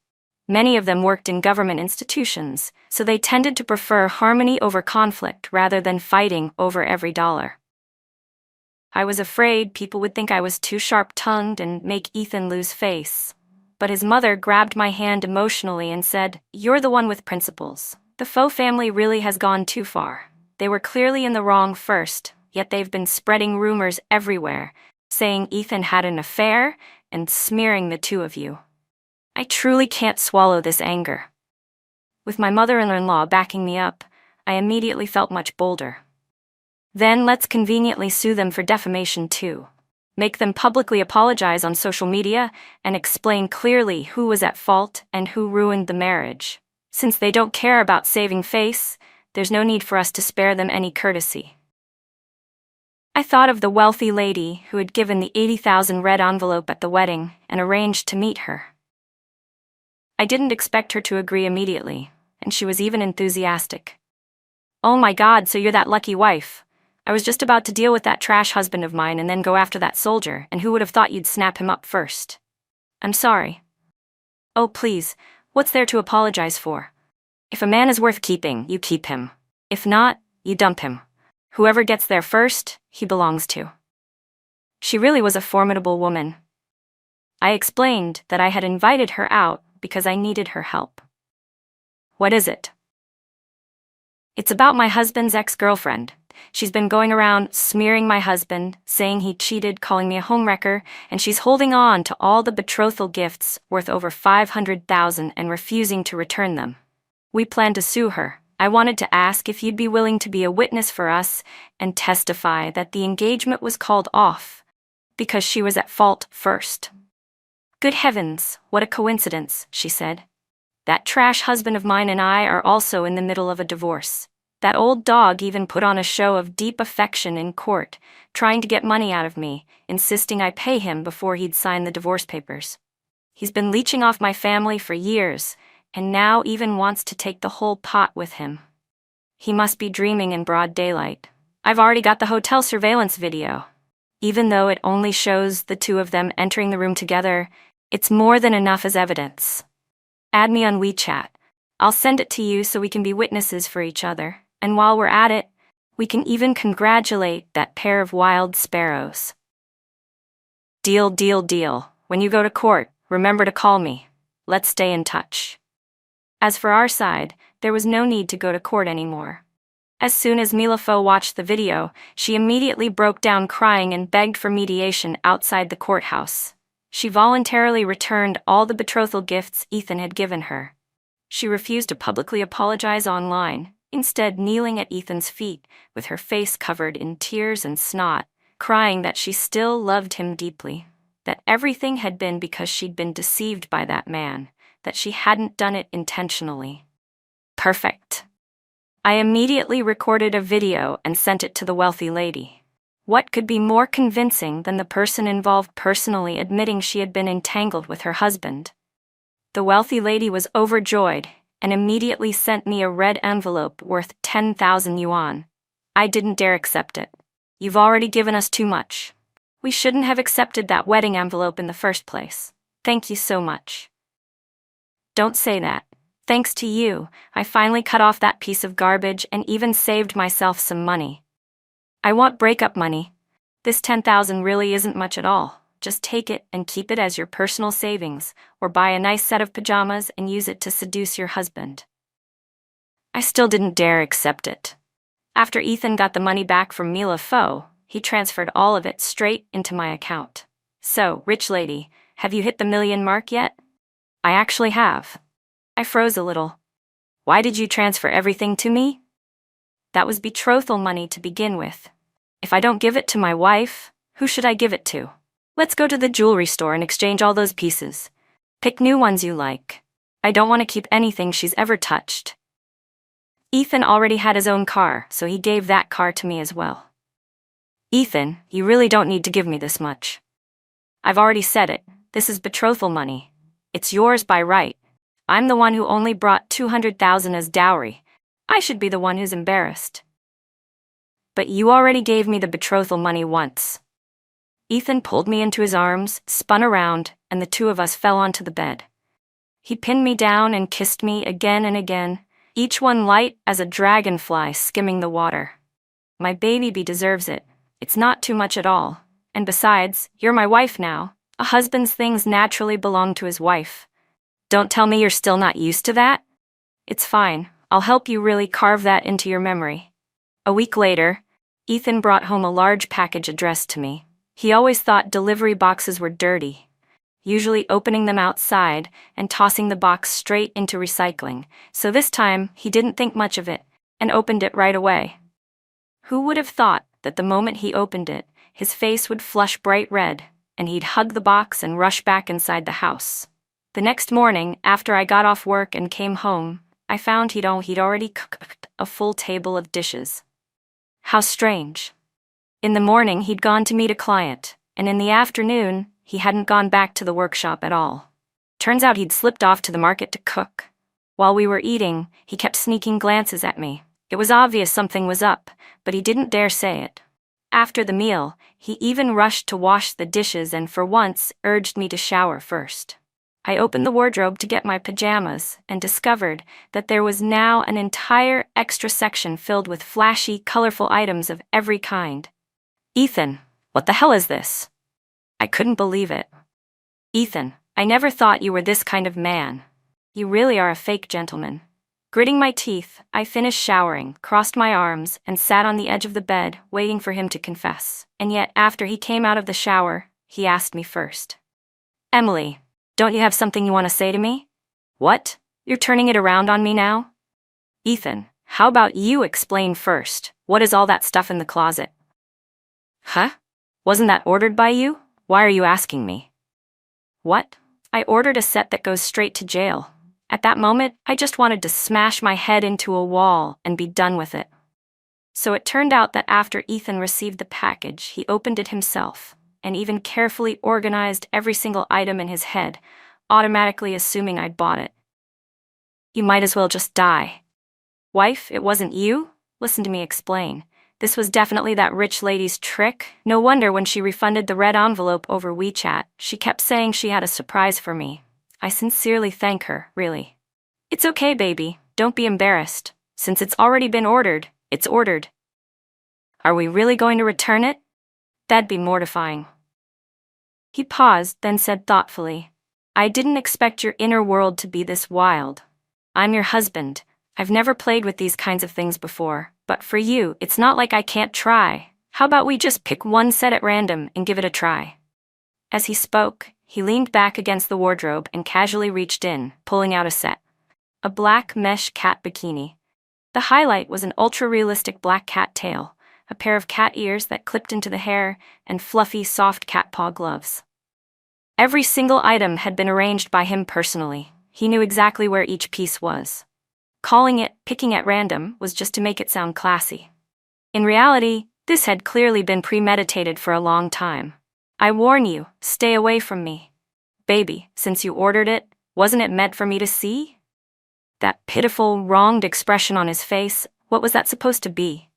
Many of them worked in government institutions, so they tended to prefer harmony over conflict rather than fighting over every dollar. I was afraid people would think I was too sharp-tongued and make Ethan lose face. But his mother grabbed my hand emotionally and said, "You're the one with principles. The Fo family really has gone too far. They were clearly in the wrong first, yet they've been spreading rumors everywhere, saying Ethan had an affair and smearing the two of you. I truly can't swallow this anger." With my mother-in-law backing me up, I immediately felt much bolder. Then let's conveniently sue them for defamation too. Make them publicly apologize on social media and explain clearly who was at fault and who ruined the marriage. Since they don't care about saving face, there's no need for us to spare them any courtesy. I thought of the wealthy lady who had given the 80,000 red envelope at the wedding and arranged to meet her. I didn't expect her to agree immediately, and she was even enthusiastic. "Oh my God, so you're that lucky wife. I was just about to deal with that trash husband of mine and then go after that soldier, and who would have thought you'd snap him up first? I'm sorry." "Oh please, what's there to apologize for? If a man is worth keeping, you keep him. If not, you dump him. Whoever gets there first, he belongs to." She really was a formidable woman. I explained that I had invited her out because I needed her help. "What is it?" "It's about my husband's ex-girlfriend. She's been going around smearing my husband, saying he cheated, calling me a homewrecker, and she's holding on to all the betrothal gifts worth over 500,000 and refusing to return them. We plan to sue her. I wanted to ask if you'd be willing to be a witness for us and testify that the engagement was called off because she was at fault first." "Good heavens, what a coincidence," she said. "That trash husband of mine and I are also in the middle of a divorce. That old dog even put on a show of deep affection in court, trying to get money out of me, insisting I pay him before he'd sign the divorce papers. He's been leeching off my family for years, and now even wants to take the whole pot with him. He must be dreaming in broad daylight. I've already got the hotel surveillance video. Even though it only shows the two of them entering the room together, it's more than enough as evidence. Add me on WeChat. I'll send it to you so we can be witnesses for each other. And while we're at it, we can even congratulate that pair of wild sparrows." "Deal, deal, deal. When you go to court, remember to call me. Let's stay in touch." As for our side, there was no need to go to court anymore. As soon as Mila Fo watched the video, she immediately broke down crying and begged for mediation outside the courthouse. She voluntarily returned all the betrothal gifts Ethan had given her. She refused to publicly apologize online, instead kneeling at Ethan's feet, with her face covered in tears and snot, crying that she still loved him deeply, that everything had been because she'd been deceived by that man, that she hadn't done it intentionally. Perfect. I immediately recorded a video and sent it to the wealthy lady. What could be more convincing than the person involved personally admitting she had been entangled with her husband? The wealthy lady was overjoyed and immediately sent me a red envelope worth 10,000 yuan. I didn't dare accept it. "You've already given us too much. We shouldn't have accepted that wedding envelope in the first place. Thank you so much. Don't say that. Thanks to you, I finally cut off that piece of garbage and even saved myself some money. I want breakup money. This 10,000 really isn't much at all. Just take it and keep it as your personal savings, or buy a nice set of pajamas and use it to seduce your husband. I still didn't dare accept it. After Ethan got the money back from Mila Foe, he transferred all of it straight into my account. So, rich lady, have you hit the million mark yet? I actually have. I froze a little. Why did you transfer everything to me? That was betrothal money to begin with. If I don't give it to my wife, who should I give it to? Let's go to the jewelry store and exchange all those pieces. Pick new ones you like. I don't want to keep anything she's ever touched. Ethan already had his own car, so he gave that car to me as well. Ethan, you really don't need to give me this much. I've already said it, this is betrothal money. It's yours by right. I'm the one who only brought 200,000 as dowry. I should be the one who's embarrassed. But you already gave me the betrothal money once. Ethan pulled me into his arms, spun around, and the two of us fell onto the bed. He pinned me down and kissed me again and again, each one light as a dragonfly skimming the water. My baby deserves it. It's not too much at all. And besides, you're my wife now. A husband's things naturally belong to his wife. Don't tell me you're still not used to that? It's fine. I'll help you really carve that into your memory. A week later, Ethan brought home a large package addressed to me. He always thought delivery boxes were dirty, usually opening them outside and tossing the box straight into recycling, so this time he didn't think much of it and opened it right away. Who would have thought that the moment he opened it, his face would flush bright red, and he'd hug the box and rush back inside the house. The next morning, after I got off work and came home, I found he'd already cooked a full table of dishes. How strange. In the morning, he'd gone to meet a client, and in the afternoon, he hadn't gone back to the workshop at all. Turns out he'd slipped off to the market to cook. While we were eating, he kept sneaking glances at me. It was obvious something was up, but he didn't dare say it. After the meal, he even rushed to wash the dishes and for once urged me to shower first. I opened the wardrobe to get my pajamas and discovered that there was now an entire extra section filled with flashy, colorful items of every kind. Ethan, what the hell is this? I couldn't believe it. Ethan, I never thought you were this kind of man. You really are a fake gentleman. Gritting my teeth, I finished showering, crossed my arms, and sat on the edge of the bed, waiting for him to confess. And yet, after he came out of the shower, he asked me first. Emily, don't you have something you want to say to me? What? You're turning it around on me now? Ethan, how about you explain first? What is all that stuff in the closet? Huh? Wasn't that ordered by you? Why are you asking me? What? I ordered a set that goes straight to jail. At that moment, I just wanted to smash my head into a wall and be done with it. So it turned out that after Ethan received the package, he opened it himself, and even carefully organized every single item in his head, automatically assuming I'd bought it. You might as well just die. Wife, it wasn't you? Listen to me explain. This was definitely that rich lady's trick. No wonder when she refunded the red envelope over WeChat, she kept saying she had a surprise for me. I sincerely thank her, really. It's okay, baby. Don't be embarrassed. Since it's already been ordered, it's ordered. Are we really going to return it? That'd be mortifying. He paused, then said thoughtfully, I didn't expect your inner world to be this wild. I'm your husband. I've never played with these kinds of things before, but for you, it's not like I can't try. How about we just pick one set at random and give it a try? As he spoke, he leaned back against the wardrobe and casually reached in, pulling out a set. A black mesh cat bikini. The highlight was an ultra-realistic black cat tail, a pair of cat ears that clipped into the hair, and fluffy, soft cat paw gloves. Every single item had been arranged by him personally. He knew exactly where each piece was. Calling it picking at random was just to make it sound classy. In reality, this had clearly been premeditated for a long time. I warn you, stay away from me. Baby, since you ordered it, wasn't it meant for me to see? That pitiful, wronged expression on his face, what was that supposed to be?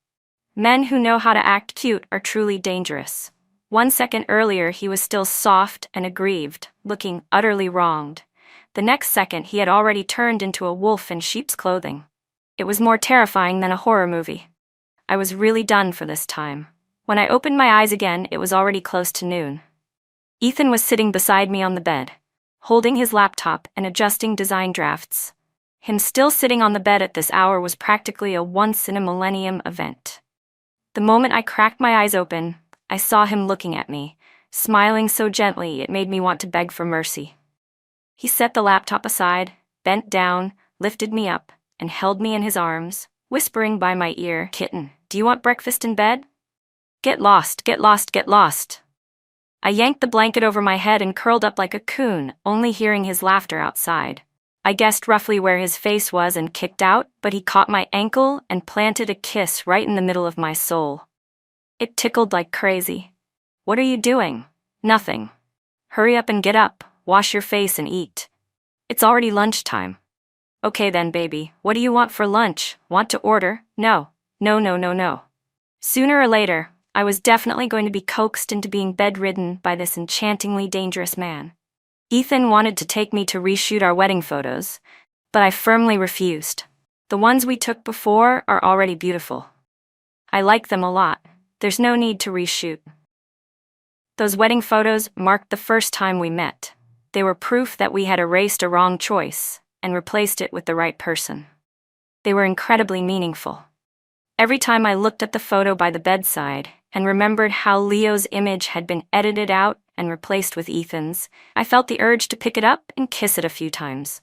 Men who know how to act cute are truly dangerous. 1 second earlier, he was still soft and aggrieved, looking utterly wronged. The next second, he had already turned into a wolf in sheep's clothing. It was more terrifying than a horror movie. I was really done for this time. When I opened my eyes again, it was already close to noon. Ethan was sitting beside me on the bed, holding his laptop and adjusting design drafts. Him still sitting on the bed at this hour was practically a once-in-a-millennium event. The moment I cracked my eyes open, I saw him looking at me, smiling so gently it made me want to beg for mercy. He set the laptop aside, bent down, lifted me up, and held me in his arms, whispering by my ear, "Kitten, do you want breakfast in bed? Get lost, get lost, get lost." I yanked the blanket over my head and curled up like a coon, only hearing his laughter outside. I guessed roughly where his face was and kicked out, but he caught my ankle and planted a kiss right in the middle of my soul. It tickled like crazy. "What are you doing?" "Nothing. Hurry up and get up, wash your face and eat. It's already lunchtime." "Okay then, baby, what do you want for lunch? Want to order?" No. No. Sooner or later, I was definitely going to be coaxed into being bedridden by this enchantingly dangerous man. Ethan wanted to take me to reshoot our wedding photos, but I firmly refused. The ones we took before are already beautiful. I like them a lot. There's no need to reshoot. Those wedding photos marked the first time we met. They were proof that we had erased a wrong choice and replaced it with the right person. They were incredibly meaningful. Every time I looked at the photo by the bedside and remembered how Leo's image had been edited out and replaced with Ethan's, I felt the urge to pick it up and kiss it a few times.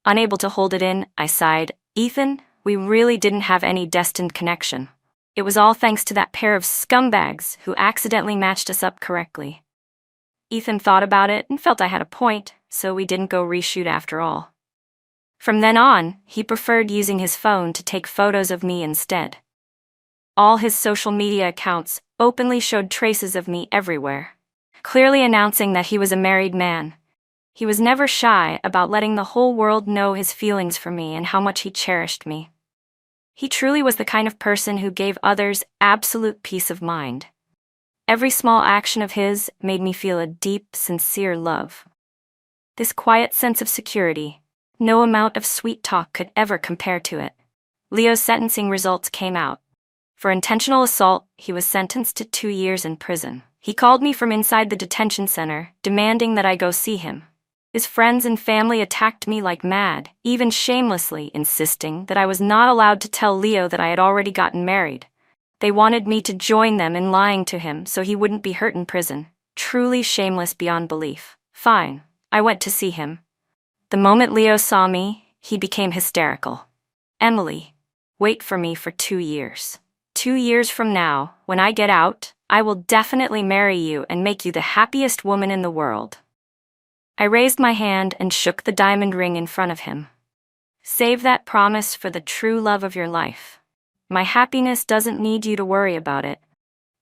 Unable to hold it in, I sighed, "Ethan, we really didn't have any destined connection. It was all thanks to that pair of scumbags who accidentally matched us up correctly." Ethan thought about it and felt I had a point, so we didn't go reshoot after all. From then on, he preferred using his phone to take photos of me instead. All his social media accounts openly showed traces of me everywhere, clearly announcing that he was a married man. He was never shy about letting the whole world know his feelings for me and how much he cherished me. He truly was the kind of person who gave others absolute peace of mind. Every small action of his made me feel a deep, sincere love. This quiet sense of security, no amount of sweet talk could ever compare to it. Leo's sentencing results came out. For intentional assault, he was sentenced to 2 years in prison. He called me from inside the detention center, demanding that I go see him. His friends and family attacked me like mad, even shamelessly insisting that I was not allowed to tell Leo that I had already gotten married. They wanted me to join them in lying to him so he wouldn't be hurt in prison. Truly shameless beyond belief. Fine, I went to see him. The moment Leo saw me, he became hysterical. "Emily, wait for me for 2 years. 2 years from now, when I get out, I will definitely marry you and make you the happiest woman in the world." I raised my hand and shook the diamond ring in front of him. "Save that promise for the true love of your life. My happiness doesn't need you to worry about it.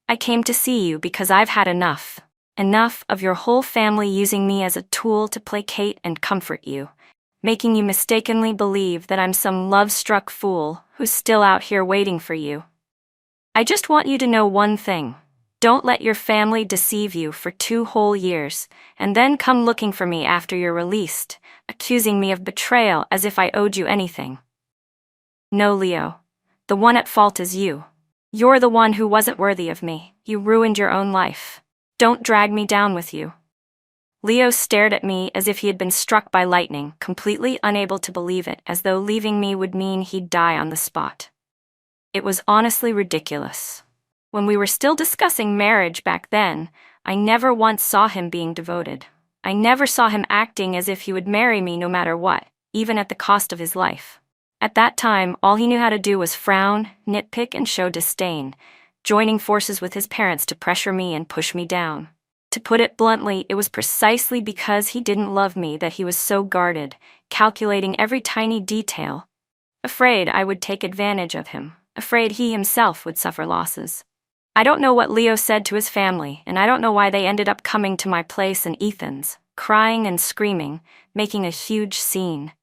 I came to see you because I've had enough. Enough of your whole family using me as a tool to placate and comfort you, making you mistakenly believe that I'm some love-struck fool who's still out here waiting for you. I just want you to know one thing. Don't let your family deceive you for 2 whole years, and then come looking for me after you're released, accusing me of betrayal as if I owed you anything. No, Leo. The one at fault is you. You're the one who wasn't worthy of me. You ruined your own life. Don't drag me down with you." Leo stared at me as if he had been struck by lightning, completely unable to believe it, as though leaving me would mean he'd die on the spot. It was honestly ridiculous. When we were still discussing marriage back then, I never once saw him being devoted. I never saw him acting as if he would marry me no matter what, even at the cost of his life. At that time, all he knew how to do was frown, nitpick, and show disdain, joining forces with his parents to pressure me and push me down. To put it bluntly, it was precisely because he didn't love me that he was so guarded, calculating every tiny detail, afraid I would take advantage of him, afraid he himself would suffer losses. I don't know what Leo said to his family, and I don't know why they ended up coming to my place and Ethan's, crying and screaming, making a huge scene.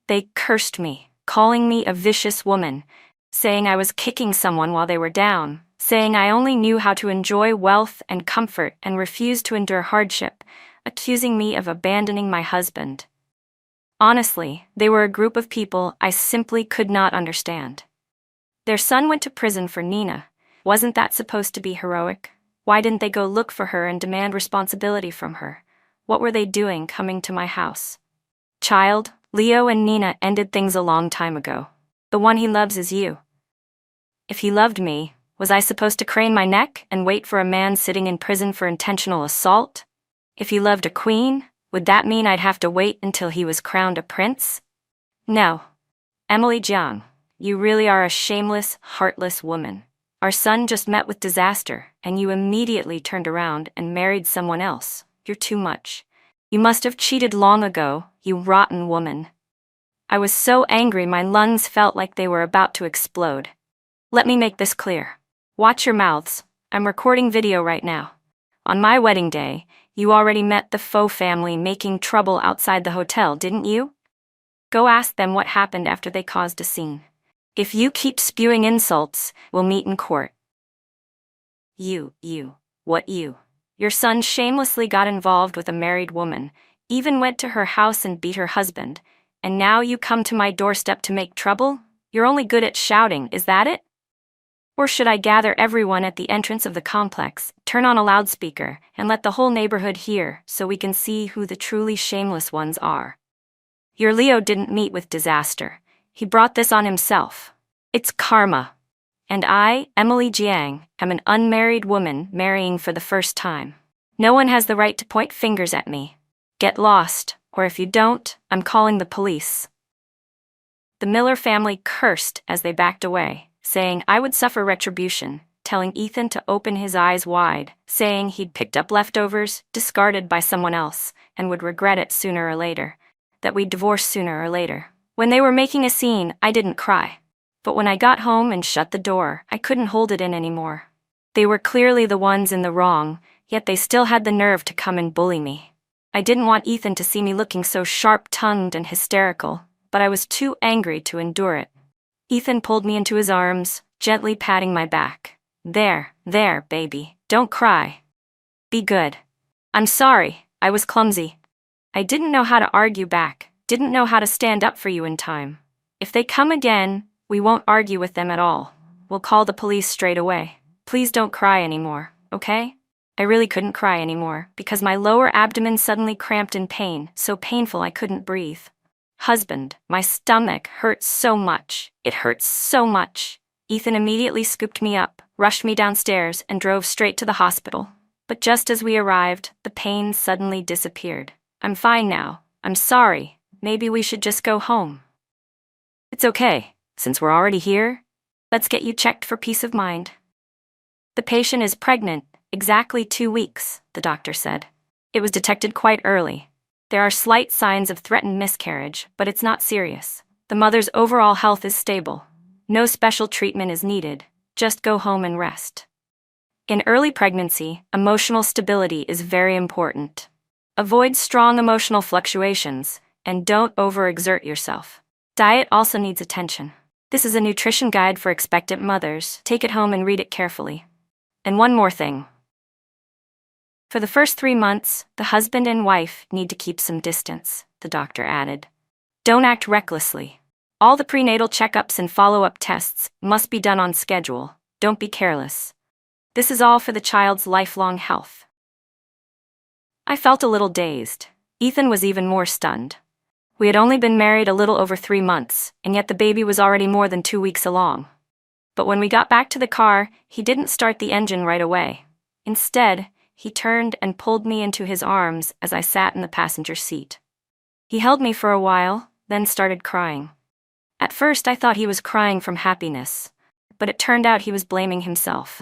They cursed me, calling me a vicious woman, saying I was kicking someone while they were down, saying I only knew how to enjoy wealth and comfort and refused to endure hardship, accusing me of abandoning my husband. Honestly, they were a group of people I simply could not understand. Their son went to prison for Nina. Wasn't that supposed to be heroic? Why didn't they go look for her and demand responsibility from her? What were they doing coming to my house? Child, Leo and Nina ended things a long time ago. The one he loves is you. If he loved me, was I supposed to crane my neck and wait for a man sitting in prison for intentional assault? If he loved a queen, would that mean I'd have to wait until he was crowned a prince? No. Emily Jiang, you really are a shameless, heartless woman. Our son just met with disaster, and you immediately turned around and married someone else. You're too much. You must have cheated long ago, you rotten woman. I was so angry my lungs felt like they were about to explode. Let me make this clear. Watch your mouths. I'm recording video right now. On my wedding day, you already met the faux family making trouble outside the hotel, didn't you? Go ask them what happened after they caused a scene. If you keep spewing insults, we'll meet in court. What you? Your son shamelessly got involved with a married woman, even went to her house and beat her husband, and now you come to my doorstep to make trouble? You're only good at shouting, is that it? Or should I gather everyone at the entrance of the complex, turn on a loudspeaker, and let the whole neighborhood hear so we can see who the truly shameless ones are? Your Leo didn't meet with disaster. He brought this on himself. It's karma. And I, Emily Jiang, am an unmarried woman marrying for the first time. No one has the right to point fingers at me. Get lost, or if you don't, I'm calling the police. The Miller family cursed as they backed away, saying I would suffer retribution, telling Ethan to open his eyes wide, saying he'd picked up leftovers, discarded by someone else, and would regret it sooner or later, that we'd divorce sooner or later. When they were making a scene, I didn't cry. But when I got home and shut the door, I couldn't hold it in anymore. They were clearly the ones in the wrong, yet they still had the nerve to come and bully me. I didn't want Ethan to see me looking so sharp-tongued and hysterical, but I was too angry to endure it. Ethan pulled me into his arms, gently patting my back. There, baby, don't cry. Be good. I'm sorry, I was clumsy. I didn't know how to argue back, didn't know how to stand up for you in time. If they come again, we won't argue with them at all. We'll call the police straight away. Please don't cry anymore, okay? I really couldn't cry anymore because my lower abdomen suddenly cramped in pain, so painful I couldn't breathe. Husband, my stomach hurts so much. It hurts so much. Ethan immediately scooped me up, rushed me downstairs, and drove straight to the hospital. But just as we arrived, the pain suddenly disappeared. I'm fine now. I'm sorry. Maybe we should just go home. It's okay. Since we're already here, let's get you checked for peace of mind. The patient is pregnant, exactly 2 weeks, the doctor said. It was detected quite early. There are slight signs of threatened miscarriage, but it's not serious. The mother's overall health is stable. No special treatment is needed. Just go home and rest. In early pregnancy, emotional stability is very important. Avoid strong emotional fluctuations, and don't overexert yourself. Diet also needs attention. This is a nutrition guide for expectant mothers. Take it home and read it carefully. And one more thing. For the first 3 months, the husband and wife need to keep some distance, the doctor added. Don't act recklessly. All the prenatal checkups and follow-up tests must be done on schedule. Don't be careless. This is all for the child's lifelong health. I felt a little dazed. Ethan was even more stunned. We had only been married a little over 3 months, and yet the baby was already more than 2 weeks along. But when we got back to the car, he didn't start the engine right away. Instead, he turned and pulled me into his arms as I sat in the passenger seat. He held me for a while, then started crying. At first, I thought he was crying from happiness, but it turned out he was blaming himself.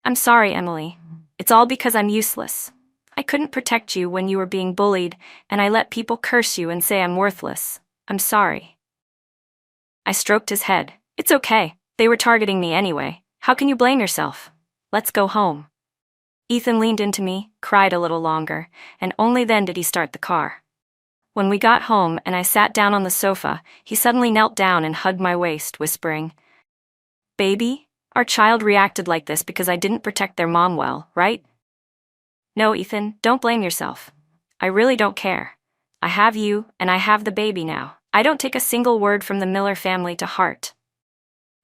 I'm sorry, Emily. It's all because I'm useless. I couldn't protect you when you were being bullied, and I let people curse you and say I'm worthless. I'm sorry. I stroked his head. It's okay. They were targeting me anyway. How can you blame yourself? Let's go home. Ethan leaned into me, cried a little longer, and only then did he start the car. When we got home and I sat down on the sofa, he suddenly knelt down and hugged my waist, whispering, "Baby, Our child reacted like this because I didn't protect their mom well, right? No, Ethan, don't blame yourself. I really don't care. I have you, and I have the baby now. I don't take a single word from the Miller family to heart.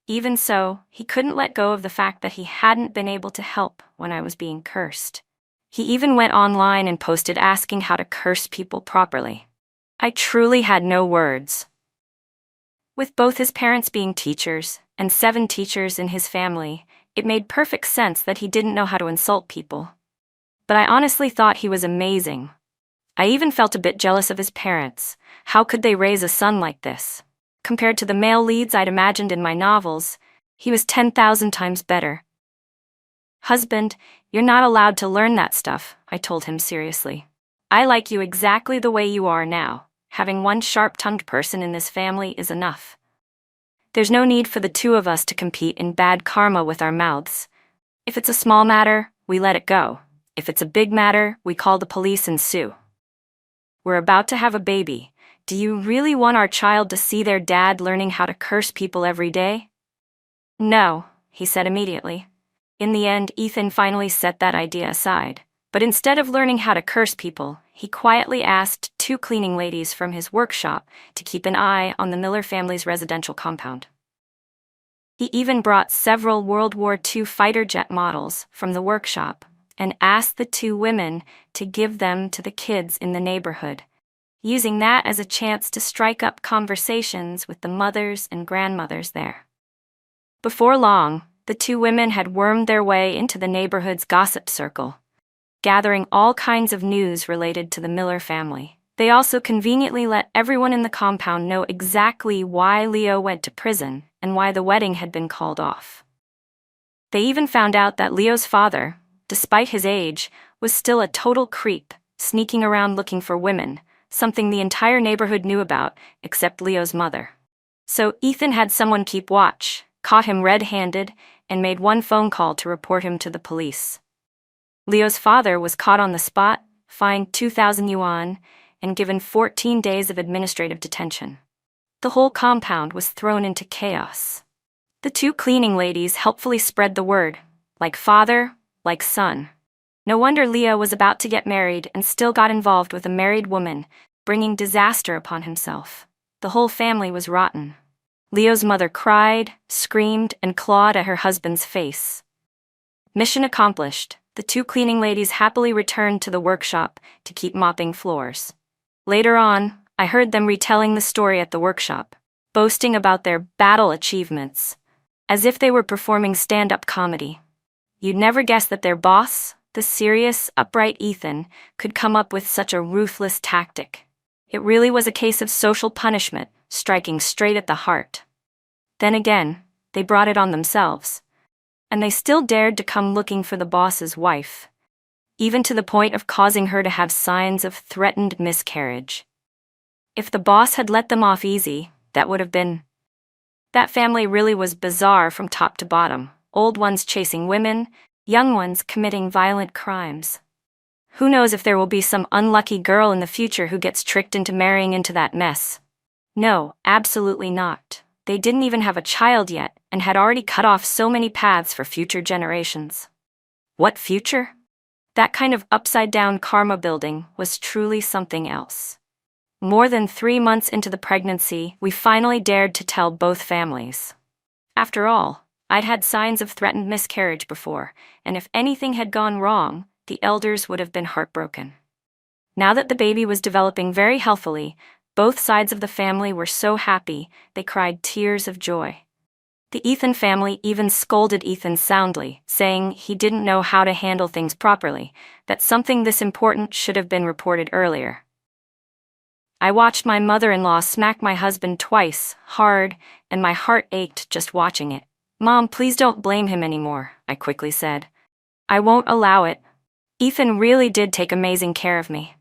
Even so, he couldn't let go of the fact that he hadn't been able to help when I was being cursed. He even went online and posted asking how to curse people properly. I truly had no words. With both his parents being teachers, and 7 teachers in his family, it made perfect sense that he didn't know how to insult people. But I honestly thought he was amazing. I even felt a bit jealous of his parents. How could they raise a son like this? Compared to the male leads I'd imagined in my novels, he was 10,000 times better. Husband, you're not allowed to learn that stuff, I told him seriously. I like you exactly the way you are now. Having one sharp-tongued person in this family is enough. There's no need for the 2 of us to compete in bad karma with our mouths. If it's a small matter, we let it go. If it's a big matter, we call the police and sue. We're about to have a baby. Do you really want our child to see their dad learning how to curse people every day? No, he said immediately. In the end, Ethan finally set that idea aside. But instead of learning how to curse people, he quietly asked 2 cleaning ladies from his workshop to keep an eye on the Miller family's residential compound. He even brought several World War II fighter jet models from the workshop and asked the 2 women to give them to the kids in the neighborhood, using that as a chance to strike up conversations with the mothers and grandmothers there. Before long, the 2 women had wormed their way into the neighborhood's gossip circle, gathering all kinds of news related to the Miller family. They also conveniently let everyone in the compound know exactly why Leo went to prison and why the wedding had been called off. They even found out that Leo's father, despite his age, was still a total creep, sneaking around looking for women, something the entire neighborhood knew about, except Leo's mother. So Ethan had someone keep watch, caught him red-handed, and made one phone call to report him to the police. Leo's father was caught on the spot, fined 2,000 yuan, and given 14 days of administrative detention. The whole compound was thrown into chaos. The 2 cleaning ladies helpfully spread the word, like father, like son. No wonder Leo was about to get married and still got involved with a married woman, bringing disaster upon himself. The whole family was rotten. Leo's mother cried, screamed, and clawed at her husband's face. Mission accomplished. The 2 cleaning ladies happily returned to the workshop to keep mopping floors. Later on, I heard them retelling the story at the workshop, boasting about their battle achievements, as if they were performing stand-up comedy. You'd never guess that their boss, the serious, upright Ethan, could come up with such a ruthless tactic. It really was a case of social punishment, striking straight at the heart. Then again, they brought it on themselves. And they still dared to come looking for the boss's wife, even to the point of causing her to have signs of threatened miscarriage. If the boss had let them off easy, that would have been... That family really was bizarre from top to bottom, old ones chasing women, young ones committing violent crimes. Who knows if there will be some unlucky girl in the future who gets tricked into marrying into that mess? No, absolutely not. They didn't even have a child yet, and had already cut off so many paths for future generations. What future? That kind of upside-down karma building was truly something else. More than 3 months into the pregnancy, we finally dared to tell both families. After all, I'd had signs of threatened miscarriage before, and if anything had gone wrong, the elders would have been heartbroken. Now that the baby was developing very healthily, both sides of the family were so happy, they cried tears of joy. The Ethan family even scolded Ethan soundly, saying he didn't know how to handle things properly, that something this important should have been reported earlier. I watched my mother-in-law smack my husband twice, hard, and my heart ached just watching it. Mom, please don't blame him anymore, I quickly said. I won't allow it. Ethan really did take amazing care of me.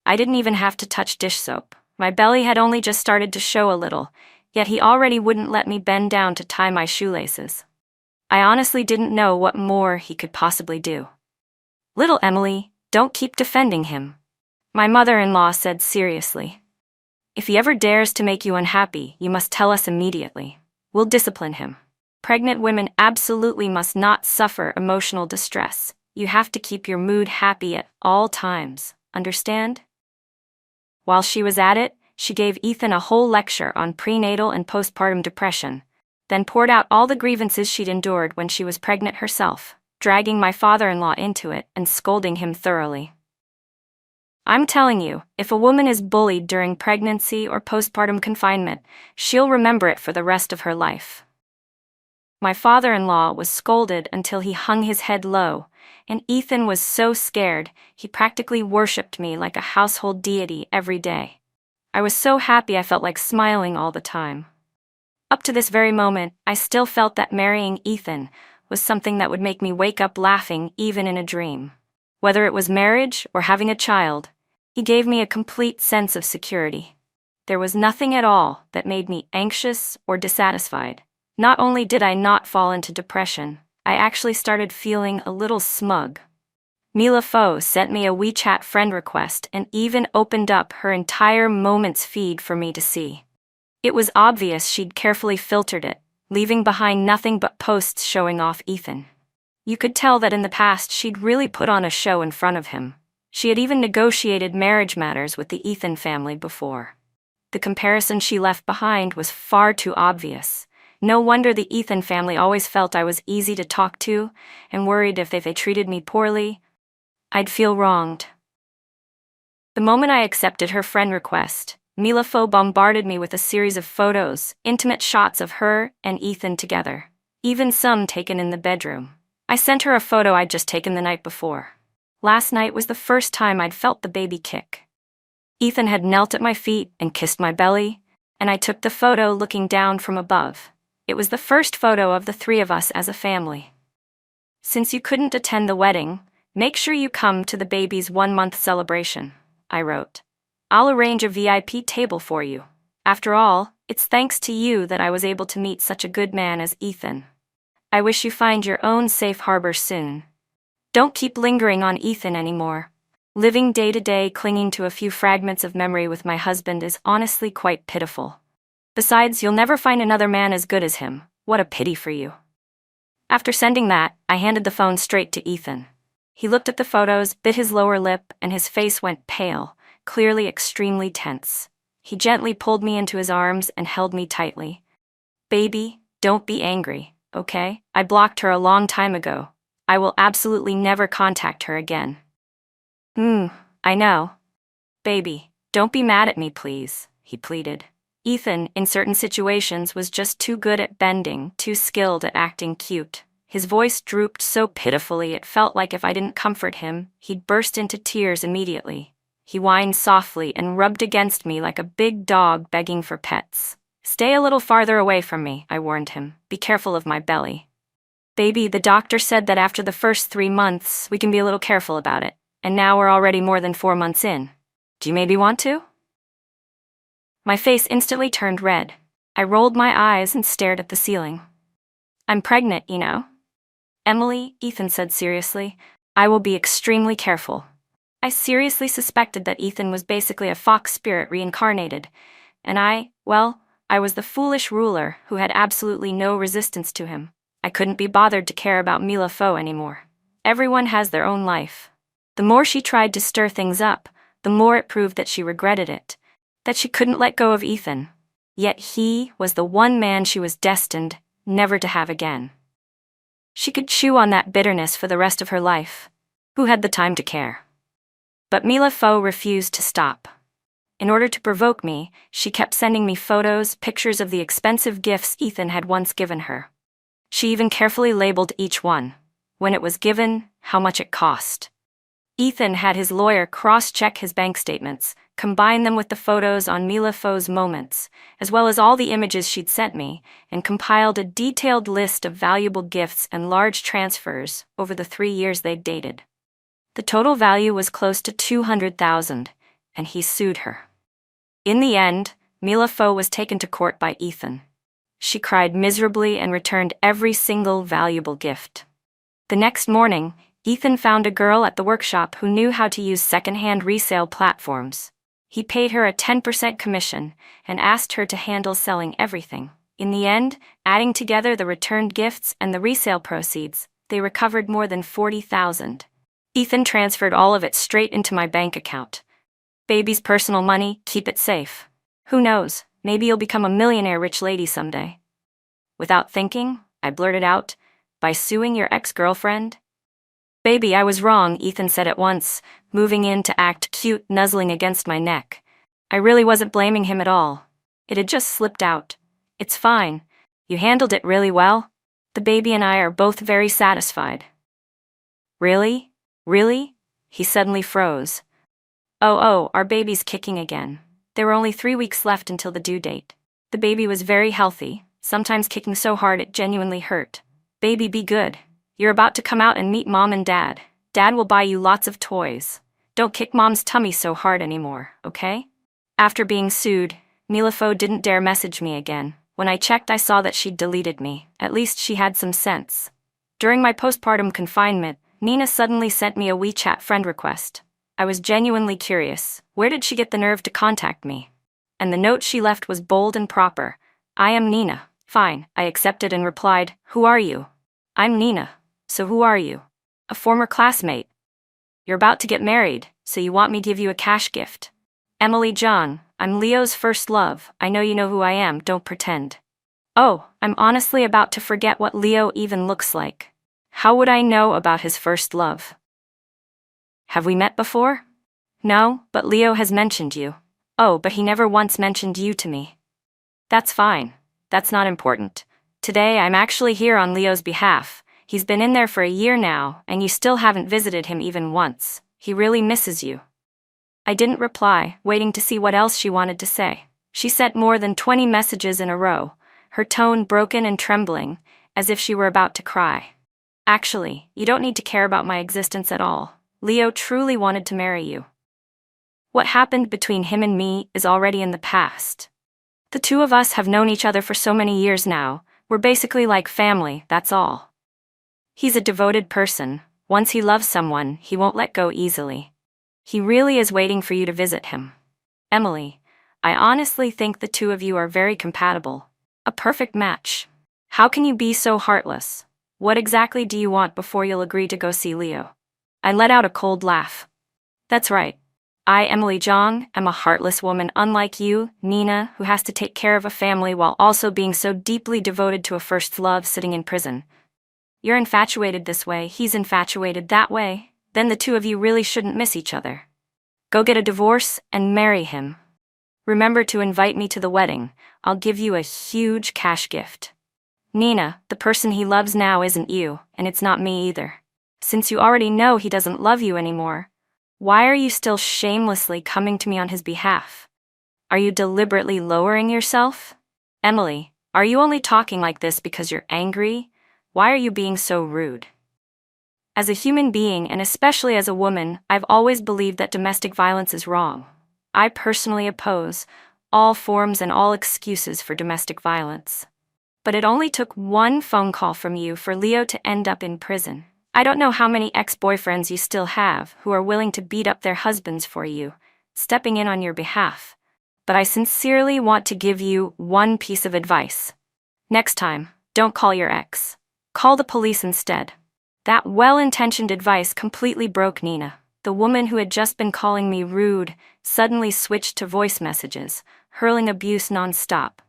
I didn't even have to touch dish soap. My belly had only just started to show a little, yet he already wouldn't let me bend down to tie my shoelaces. I honestly didn't know what more he could possibly do. Little Emily, don't keep defending him, my mother-in-law said seriously. If he ever dares to make you unhappy, you must tell us immediately. We'll discipline him. Pregnant women absolutely must not suffer emotional distress. You have to keep your mood happy at all times, understand? While she was at it, she gave Ethan a whole lecture on prenatal and postpartum depression, then poured out all the grievances she'd endured when she was pregnant herself, dragging my father-in-law into it and scolding him thoroughly. I'm telling you, if a woman is bullied during pregnancy or postpartum confinement, she'll remember it for the rest of her life. My father-in-law was scolded until he hung his head low, and Ethan was so scared, he practically worshipped me like a household deity every day. I was so happy I felt like smiling all the time. Up to this very moment, I still felt that marrying Ethan was something that would make me wake up laughing even in a dream. Whether it was marriage or having a child, he gave me a complete sense of security. There was nothing at all that made me anxious or dissatisfied. Not only did I not fall into depression, I actually started feeling a little smug. Mila Fo sent me a WeChat friend request and even opened up her entire Moments feed for me to see. It was obvious she'd carefully filtered it, leaving behind nothing but posts showing off Ethan. You could tell that in the past she'd really put on a show in front of him. She had even negotiated marriage matters with the Ethan family before. The comparison she left behind was far too obvious. No wonder the Ethan family always felt I was easy to talk to and worried if they treated me poorly, I'd feel wronged. The moment I accepted her friend request, Mila Fo bombarded me with a series of photos, intimate shots of her and Ethan together, even some taken in the bedroom. I sent her a photo I'd just taken the night before. Last night was the first time I'd felt the baby kick. Ethan had knelt at my feet and kissed my belly, and I took the photo looking down from above. It was the first photo of the three of us as a family. Since you couldn't attend the wedding, make sure you come to the baby's 1-month celebration, I wrote. I'll arrange a VIP table for you. After all, it's thanks to you that I was able to meet such a good man as Ethan. I wish you find your own safe harbor soon. Don't keep lingering on Ethan anymore. Living day to day clinging to a few fragments of memory with my husband is honestly quite pitiful. Besides, you'll never find another man as good as him. What a pity for you. After sending that, I handed the phone straight to Ethan. He looked at the photos, bit his lower lip, and his face went pale, clearly extremely tense. He gently pulled me into his arms and held me tightly. Baby, don't be angry, okay? I blocked her a long time ago. I will absolutely never contact her again. I know. Baby, don't be mad at me, please, he pleaded. Ethan, in certain situations, was just too good at bending, too skilled at acting cute. His voice drooped so pitifully it felt like if I didn't comfort him, he'd burst into tears immediately. He whined softly and rubbed against me like a big dog begging for pets. Stay a little farther away from me, I warned him. Be careful of my belly. Baby, the doctor said that after the first 3 months, we can be a little careful about it. And now we're already more than 4 months in. Do you maybe want to? My face instantly turned red. I rolled my eyes and stared at the ceiling. I'm pregnant, you know. Emily, Ethan said seriously, I will be extremely careful. I seriously suspected that Ethan was basically a fox spirit reincarnated, and I was the foolish ruler who had absolutely no resistance to him. I couldn't be bothered to care about Mila Fo anymore. Everyone has their own life. The more she tried to stir things up, the more it proved that she regretted it, that she couldn't let go of Ethan. Yet he was the one man she was destined never to have again. She could chew on that bitterness for the rest of her life. Who had the time to care? But Mila Fo refused to stop. In order to provoke me, she kept sending me photos, pictures of the expensive gifts Ethan had once given her. She even carefully labeled each one. When it was given, how much it cost. Ethan had his lawyer cross-check his bank statements, combine them with the photos on Mila Fo's Moments, as well as all the images she'd sent me, and compiled a detailed list of valuable gifts and large transfers over the 3 years they'd dated. The total value was close to $200,000, and he sued her. In the end, Mila Fo was taken to court by Ethan. She cried miserably and returned every single valuable gift. The next morning, Ethan found a girl at the workshop who knew how to use secondhand resale platforms. He paid her a 10% commission and asked her to handle selling everything. In the end, adding together the returned gifts and the resale proceeds, they recovered more than $40,000. Ethan transferred all of it straight into my bank account. Baby's personal money, keep it safe. Who knows, maybe you'll become a millionaire rich lady someday. Without thinking, I blurted out, by suing your ex-girlfriend? Baby, I was wrong, Ethan said at once, moving in to act cute, nuzzling against my neck. I really wasn't blaming him at all. It had just slipped out. It's fine. You handled it really well. The baby and I are both very satisfied. Really? Really? He suddenly froze. Oh, our baby's kicking again. There were only 3 weeks left until the due date. The baby was very healthy, sometimes kicking so hard it genuinely hurt. Baby, be good. You're about to come out and meet Mom and Dad. Dad will buy you lots of toys. Don't kick Mom's tummy so hard anymore, okay? After being sued, Milafo didn't dare message me again. When I checked, I saw that she'd deleted me. At least she had some sense. During my postpartum confinement, Nina suddenly sent me a WeChat friend request. I was genuinely curious. Where did she get the nerve to contact me? And the note she left was bold and proper. I am Nina. Fine, I accepted and replied, who are you? I'm Nina. So who are you? A former classmate. You're about to get married, so you want me to give you a cash gift. Emily John, I'm Leo's first love. I know you know who I am, don't pretend. Oh, I'm honestly about to forget what Leo even looks like. How would I know about his first love? Have we met before? No, but Leo has mentioned you. Oh, but he never once mentioned you to me. That's fine. That's not important. Today I'm actually here on Leo's behalf. He's been in there for a year now, and you still haven't visited him even once. He really misses you. I didn't reply, waiting to see what else she wanted to say. She sent more than 20 messages in a row, her tone broken and trembling, as if she were about to cry. Actually, you don't need to care about my existence at all. Leo truly wanted to marry you. What happened between him and me is already in the past. The two of us have known each other for so many years now. We're basically like family, that's all. He's a devoted person. Once he loves someone, he won't let go easily. He really is waiting for you to visit him. Emily, I honestly think the two of you are very compatible. A perfect match. How can you be so heartless? What exactly do you want before you'll agree to go see Leo? I let out a cold laugh. That's right. I, Emily Zhang, am a heartless woman unlike you, Nina, who has to take care of a family while also being so deeply devoted to a first love sitting in prison. You're infatuated this way, he's infatuated that way. Then the two of you really shouldn't miss each other. Go get a divorce and marry him. Remember to invite me to the wedding. I'll give you a huge cash gift. Nina, the person he loves now isn't you, and it's not me either. Since you already know he doesn't love you anymore, why are you still shamelessly coming to me on his behalf? Are you deliberately lowering yourself? Emily, are you only talking like this because you're angry? Why are you being so rude? As a human being, and especially as a woman, I've always believed that domestic violence is wrong. I personally oppose all forms and all excuses for domestic violence. But it only took one phone call from you for Leo to end up in prison. I don't know how many ex-boyfriends you still have who are willing to beat up their husbands for you, stepping in on your behalf. But I sincerely want to give you one piece of advice. Next time, don't call your ex. Call the police instead. That well-intentioned advice completely broke Nina. The woman who had just been calling me rude suddenly switched to voice messages, hurling abuse non-stop.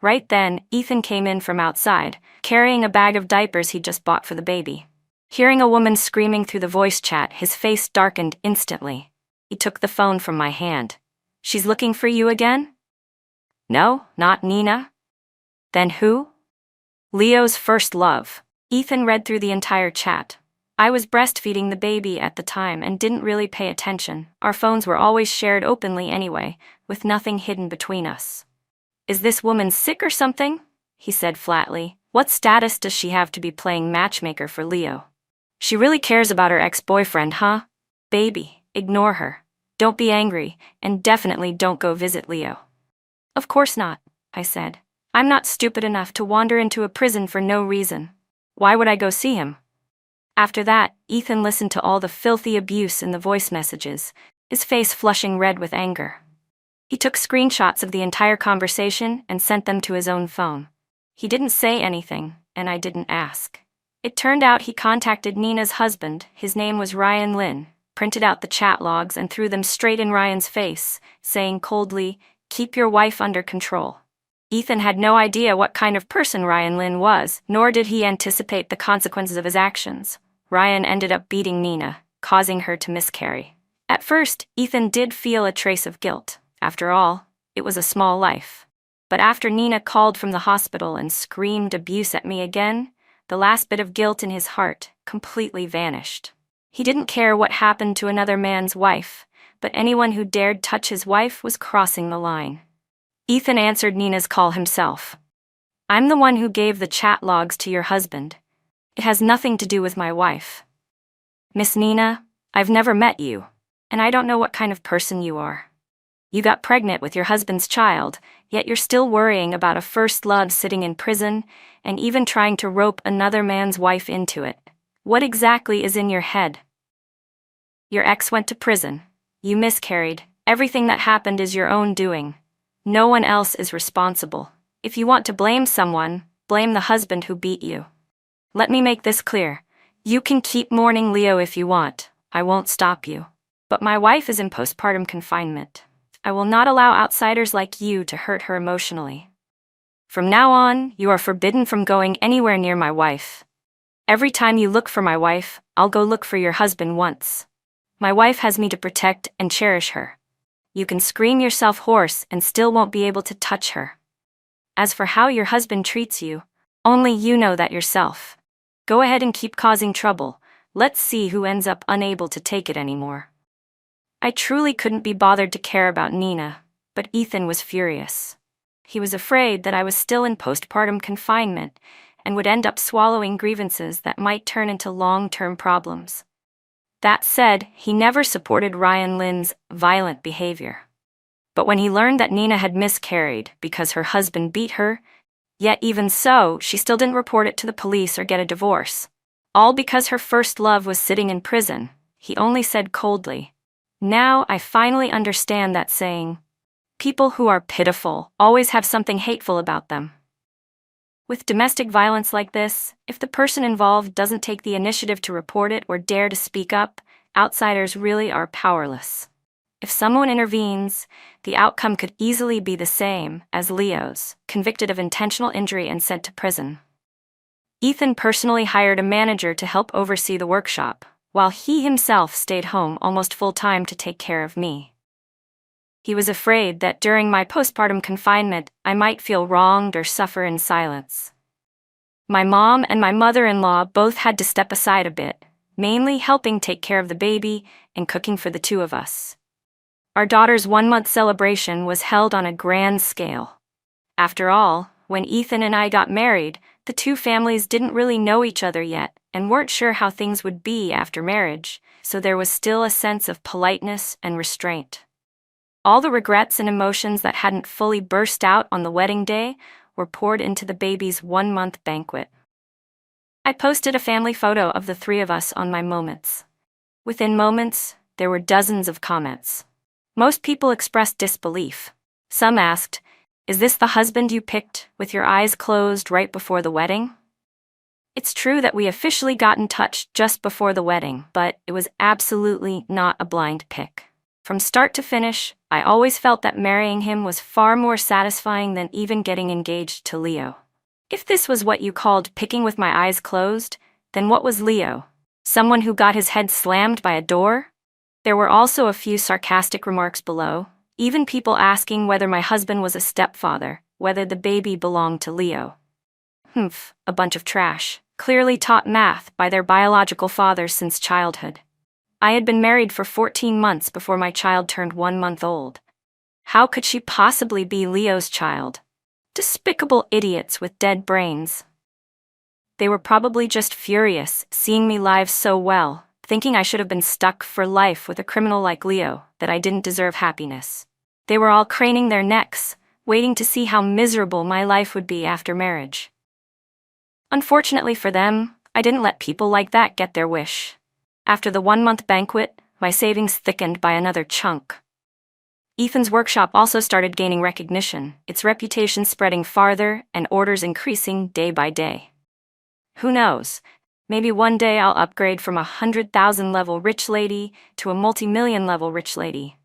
Right then, Ethan came in from outside, carrying a bag of diapers he'd just bought for the baby. Hearing a woman screaming through the voice chat, his face darkened instantly. He took the phone from my hand. She's looking for you again? No, not Nina. Then who? Leo's first love. Ethan read through the entire chat. I was breastfeeding the baby at the time and didn't really pay attention. Our phones were always shared openly anyway, with nothing hidden between us. Is this woman sick or something? He said flatly. What status does she have to be playing matchmaker for Leo? She really cares about her ex-boyfriend, huh? Baby, ignore her. Don't be angry, and definitely don't go visit Leo. Of course not, I said. I'm not stupid enough to wander into a prison for no reason. Why would I go see him? After that, Ethan listened to all the filthy abuse in the voice messages, his face flushing red with anger. He took screenshots of the entire conversation and sent them to his own phone. He didn't say anything, and I didn't ask. It turned out he contacted Nina's husband, his name was Ryan Lynn, printed out the chat logs and threw them straight in Ryan's face, saying coldly, "Keep your wife under control." Ethan had no idea what kind of person Ryan Lynn was, nor did he anticipate the consequences of his actions. Ryan ended up beating Nina, causing her to miscarry. At first, Ethan did feel a trace of guilt. After all, it was a small life. But after Nina called from the hospital and screamed abuse at me again, the last bit of guilt in his heart completely vanished. He didn't care what happened to another man's wife, but anyone who dared touch his wife was crossing the line. Ethan answered Nina's call himself. "I'm the one who gave the chat logs to your husband. It has nothing to do with my wife. Miss Nina, I've never met you, and I don't know what kind of person you are. You got pregnant with your husband's child, yet you're still worrying about a first love sitting in prison and even trying to rope another man's wife into it. What exactly is in your head? Your ex went to prison. You miscarried. Everything that happened is your own doing. No one else is responsible. If you want to blame someone, blame the husband who beat you. Let me make this clear. You can keep mourning Leo if you want. I won't stop you. But my wife is in postpartum confinement. I will not allow outsiders like you to hurt her emotionally. From now on, you are forbidden from going anywhere near my wife. Every time you look for my wife, I'll go look for your husband once. My wife has me to protect and cherish her. You can scream yourself hoarse and still won't be able to touch her. As for how your husband treats you, only you know that yourself. Go ahead and keep causing trouble. Let's see who ends up unable to take it anymore." I truly couldn't be bothered to care about Nina, but Ethan was furious. He was afraid that I was still in postpartum confinement and would end up swallowing grievances that might turn into long-term problems. That said, he never supported Ryan Lynn's violent behavior. But when he learned that Nina had miscarried because her husband beat her, yet even so, she still didn't report it to the police or get a divorce, all because her first love was sitting in prison, he only said coldly, "Now I finally understand that saying. People who are pitiful always have something hateful about them." With domestic violence like this, if the person involved doesn't take the initiative to report it or dare to speak up, outsiders really are powerless. If someone intervenes, the outcome could easily be the same as Leo's, convicted of intentional injury and sent to prison. Ethan personally hired a manager to help oversee the workshop, while he himself stayed home almost full-time to take care of me. He was afraid that during my postpartum confinement, I might feel wronged or suffer in silence. My mom and my mother-in-law both had to step aside a bit, mainly helping take care of the baby and cooking for the two of us. Our daughter's 1-month celebration was held on a grand scale. After all, when Ethan and I got married, the two families didn't really know each other yet and weren't sure how things would be after marriage, so there was still a sense of politeness and restraint. All the regrets and emotions that hadn't fully burst out on the wedding day were poured into the baby's 1-month banquet. I posted a family photo of the three of us on my Moments. Within moments, there were dozens of comments. Most people expressed disbelief. Some asked, "Is this the husband you picked with your eyes closed right before the wedding?" It's true that we officially got in touch just before the wedding, but it was absolutely not a blind pick. From start to finish, I always felt that marrying him was far more satisfying than even getting engaged to Leo. If this was what you called picking with my eyes closed, then what was Leo? Someone who got his head slammed by a door? There were also a few sarcastic remarks below, even people asking whether my husband was a stepfather, whether the baby belonged to Leo. A bunch of trash, clearly taught math by their biological fathers since childhood. I had been married for 14 months before my child turned 1 month old. How could she possibly be Leo's child? Despicable idiots with dead brains. They were probably just furious, seeing me live so well, thinking I should have been stuck for life with a criminal like Leo, that I didn't deserve happiness. They were all craning their necks, waiting to see how miserable my life would be after marriage. Unfortunately for them, I didn't let people like that get their wish. After the 1-month banquet, my savings thickened by another chunk. Ethan's workshop also started gaining recognition, its reputation spreading farther and orders increasing day by day. Who knows? Maybe one day I'll upgrade from a 100,000 level rich lady to a multi-million level rich lady.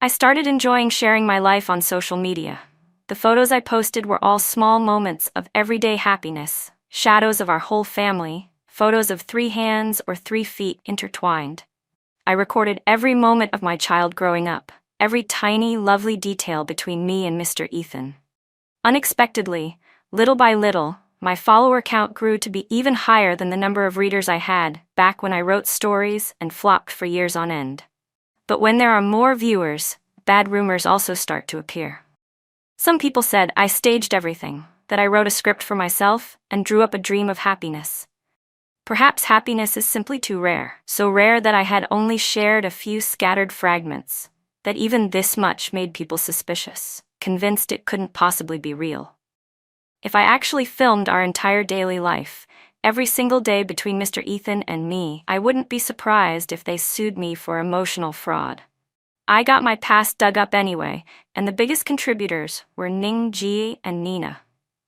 I started enjoying sharing my life on social media. The photos I posted were all small moments of everyday happiness, shadows of our whole family, photos of 3 hands or 3 feet intertwined. I recorded every moment of my child growing up, every tiny, lovely detail between me and Mr. Ethan. Unexpectedly, little by little, my follower count grew to be even higher than the number of readers I had back when I wrote stories and flopped for years on end. But when there are more viewers, bad rumors also start to appear. Some people said I staged everything, that I wrote a script for myself and drew up a dream of happiness. Perhaps happiness is simply too rare, so rare that I had only shared a few scattered fragments, that even this much made people suspicious, convinced it couldn't possibly be real. If I actually filmed our entire daily life, every single day between Mr. Ethan and me, I wouldn't be surprised if they sued me for emotional fraud. I got my past dug up anyway, and the biggest contributors were Ning Ji and Nina.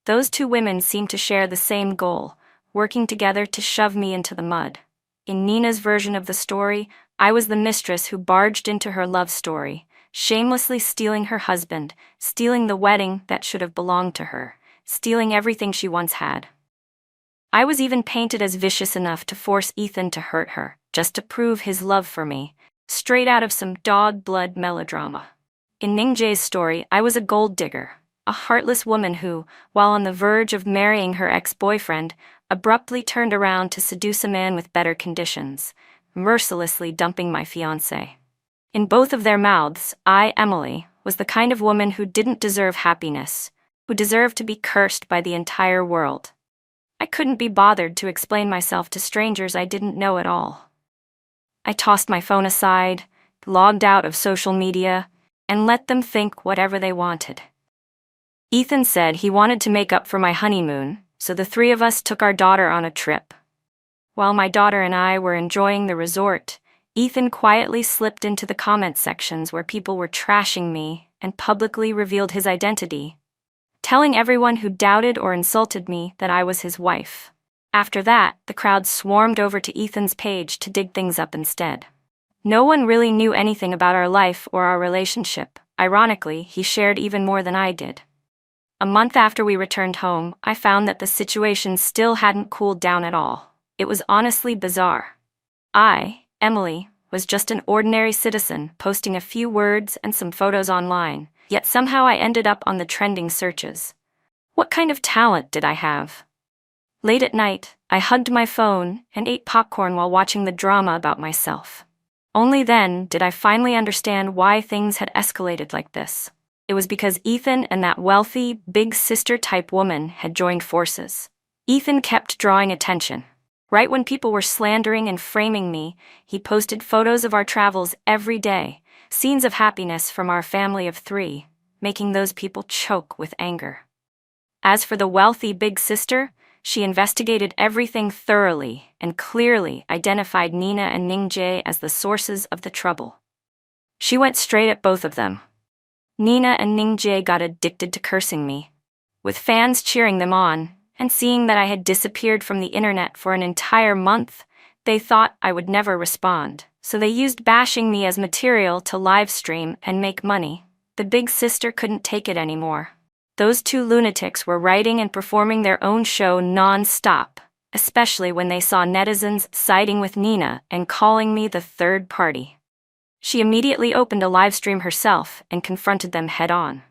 Those 2 women seemed to share the same goal, working together to shove me into the mud. In Nina's version of the story, I was the mistress who barged into her love story, shamelessly stealing her husband, stealing the wedding that should have belonged to her, stealing everything she once had. I was even painted as vicious enough to force Ethan to hurt her, just to prove his love for me, straight out of some dog-blood melodrama. In Ning Jae's story, I was a gold digger, a heartless woman who, while on the verge of marrying her ex-boyfriend, abruptly turned around to seduce a man with better conditions, mercilessly dumping my fiancé. In both of their mouths, I, Emily, was the kind of woman who didn't deserve happiness, who deserved to be cursed by the entire world. I couldn't be bothered to explain myself to strangers I didn't know at all. I tossed my phone aside, logged out of social media, and let them think whatever they wanted. Ethan said he wanted to make up for my honeymoon, so the 3 of us took our daughter on a trip. While my daughter and I were enjoying the resort, Ethan quietly slipped into the comment sections where people were trashing me and publicly revealed his identity, telling everyone who doubted or insulted me that I was his wife. After that, the crowd swarmed over to Ethan's page to dig things up instead. No one really knew anything about our life or our relationship. Ironically, he shared even more than I did. A month after we returned home, I found that the situation still hadn't cooled down at all. It was honestly bizarre. I, Emily, was just an ordinary citizen posting a few words and some photos online, yet somehow I ended up on the trending searches. What kind of talent did I have? Late at night, I hugged my phone and ate popcorn while watching the drama about myself. Only then did I finally understand why things had escalated like this. It was because Ethan and that wealthy, big sister-type woman had joined forces. Ethan kept drawing attention. Right when people were slandering and framing me, he posted photos of our travels every day, scenes of happiness from our family of 3, making those people choke with anger. As for the wealthy big sister, she investigated everything thoroughly and clearly identified Nina and Ning Jae as the sources of the trouble. She went straight at both of them. Nina and Ning Jae got addicted to cursing me, with fans cheering them on, and seeing that I had disappeared from the internet for an entire month, they thought I would never respond, so they used bashing me as material to live stream and make money. The big sister couldn't take it anymore. Those 2 lunatics were writing and performing their own show non-stop, especially when they saw netizens siding with Nina and calling me the third party. She immediately opened a live stream herself and confronted them head-on.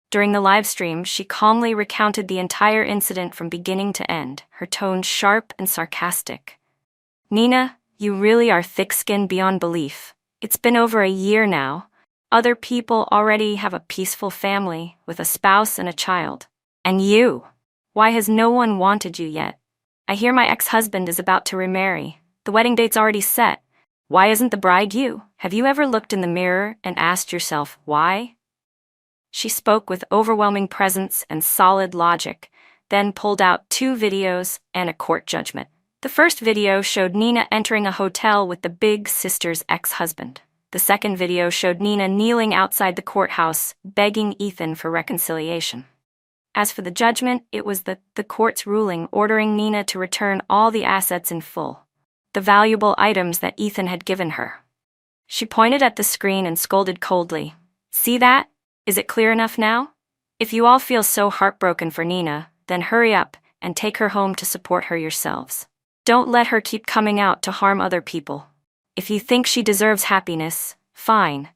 During the live stream, she calmly recounted the entire incident from beginning to end, her tone sharp and sarcastic. "Nina, you really are thick-skinned beyond belief. It's been over a year now. Other people already have a peaceful family with a spouse and a child. And you? Why has no one wanted you yet? I hear my ex-husband is about to remarry. The wedding date's already set. Why isn't the bride you? Have you ever looked in the mirror and asked yourself why?" She spoke with overwhelming presence and solid logic, then pulled out 2 videos and a court judgment. The first video showed Nina entering a hotel with the big sister's ex-husband. The second video showed Nina kneeling outside the courthouse, begging Ethan for reconciliation. As for the judgment, it was the court's ruling ordering Nina to return all the assets in full, the valuable items that Ethan had given her. She pointed at the screen and scolded coldly. "See that? Is it clear enough now? If you all feel so heartbroken for Nina, then hurry up and take her home to support her yourselves. Don't let her keep coming out to harm other people. If you think she deserves happiness, fine.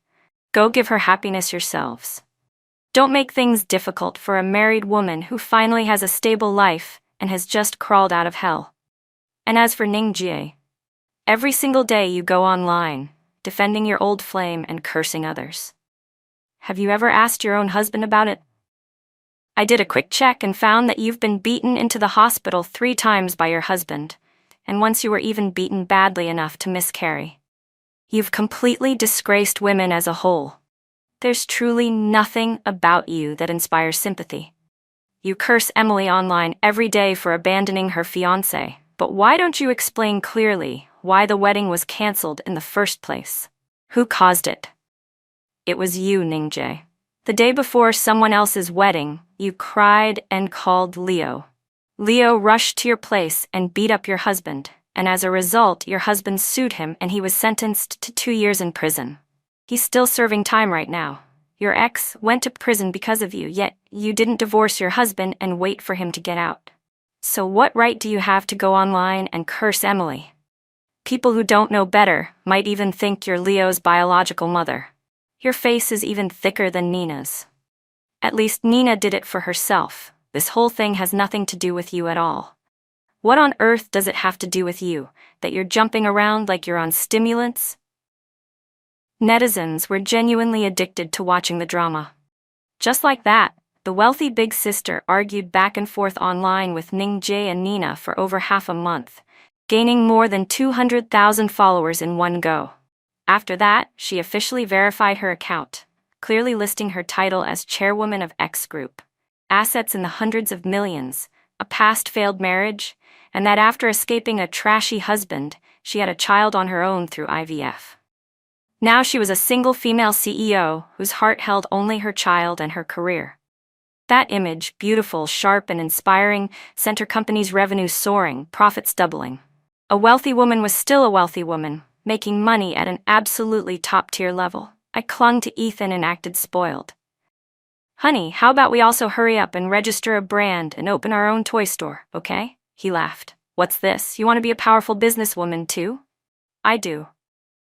Go give her happiness yourselves. Don't make things difficult for a married woman who finally has a stable life and has just crawled out of hell." And as for Ningjie, every single day you go online, defending your old flame and cursing others. Have you ever asked your own husband about it? I did a quick check and found that you've been beaten into the hospital 3 times by your husband, and once you were even beaten badly enough to miscarry. You've completely disgraced women as a whole. There's truly nothing about you that inspires sympathy. You curse Emily online every day for abandoning her fiancé, but why don't you explain clearly why the wedding was cancelled in the first place? Who caused it? It was you, Ningjie. The day before someone else's wedding, you cried and called Leo. Leo rushed to your place and beat up your husband, and as a result, your husband sued him and he was sentenced to 2 years in prison. He's still serving time right now. Your ex went to prison because of you, yet you didn't divorce your husband and wait for him to get out. So what right do you have to go online and curse Emily? People who don't know better might even think you're Leo's biological mother. Your face is even thicker than Nina's. At least Nina did it for herself. This whole thing has nothing to do with you at all. What on earth does it have to do with you, that you're jumping around like you're on stimulants? Netizens were genuinely addicted to watching the drama. Just like that, the wealthy big sister argued back and forth online with Ningjie and Nina for over half a month, gaining more than 200,000 followers in one go. After that, she officially verified her account, clearly listing her title as chairwoman of X Group, assets in the hundreds of millions, a past failed marriage, and that after escaping a trashy husband, she had a child on her own through IVF. Now she was a single female CEO whose heart held only her child and her career. That image, beautiful, sharp, and inspiring, sent her company's revenue soaring, profits doubling. A wealthy woman was still a wealthy woman, making money at an absolutely top-tier level. I clung to Ethan and acted spoiled. "Honey, how about we also hurry up and register a brand and open our own toy store, okay?" He laughed. "What's this? You want to be a powerful businesswoman too?" "I do."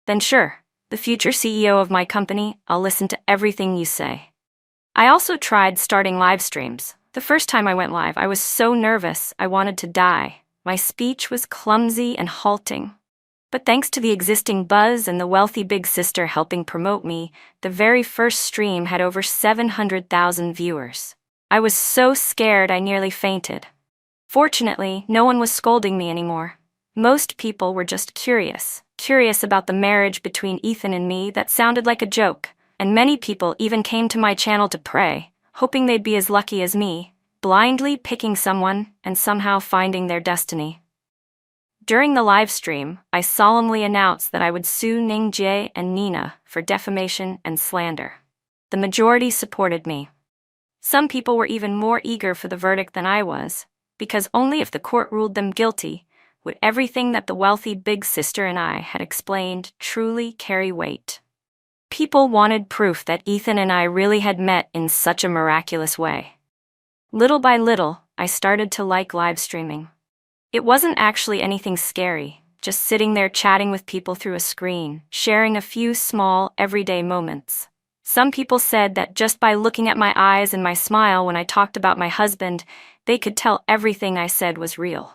"Then sure. The future CEO of my company, I'll listen to everything you say." I also tried starting live streams. The first time I went live, I was so nervous I wanted to die. My speech was clumsy and halting. But thanks to the existing buzz and the wealthy big sister helping promote me, the very first stream had over 700,000 viewers. I was so scared I nearly fainted. Fortunately, no one was scolding me anymore. Most people were just curious about the marriage between Ethan and me that sounded like a joke, and many people even came to my channel to pray, hoping they'd be as lucky as me, blindly picking someone and somehow finding their destiny. During the live stream, I solemnly announced that I would sue Ningjie and Nina for defamation and slander. The majority supported me. Some people were even more eager for the verdict than I was, because only if the court ruled them guilty would everything that the wealthy big sister and I had explained truly carry weight. People wanted proof that Ethan and I really had met in such a miraculous way. Little by little, I started to like live streaming. It wasn't actually anything scary, just sitting there chatting with people through a screen, sharing a few small, everyday moments. Some people said that just by looking at my eyes and my smile when I talked about my husband, they could tell everything I said was real.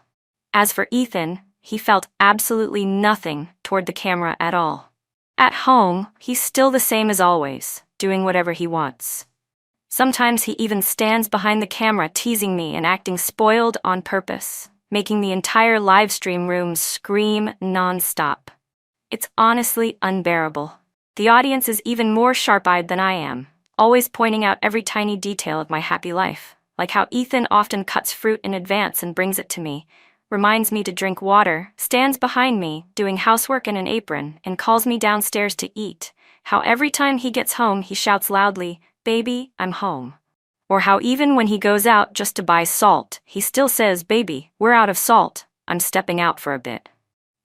As for Ethan, he felt absolutely nothing toward the camera at all. At home, he's still the same as always, doing whatever he wants. Sometimes he even stands behind the camera teasing me and acting spoiled on purpose, making the entire live stream room scream non-stop. It's honestly unbearable. The audience is even more sharp-eyed than I am, always pointing out every tiny detail of my happy life, like how Ethan often cuts fruit in advance and brings it to me, reminds me to drink water, stands behind me, doing housework in an apron, and calls me downstairs to eat, How every time he gets home he shouts loudly, "Baby, I'm home." Or how even when he goes out just to buy salt, he still says, "Baby, we're out of salt, I'm stepping out for a bit."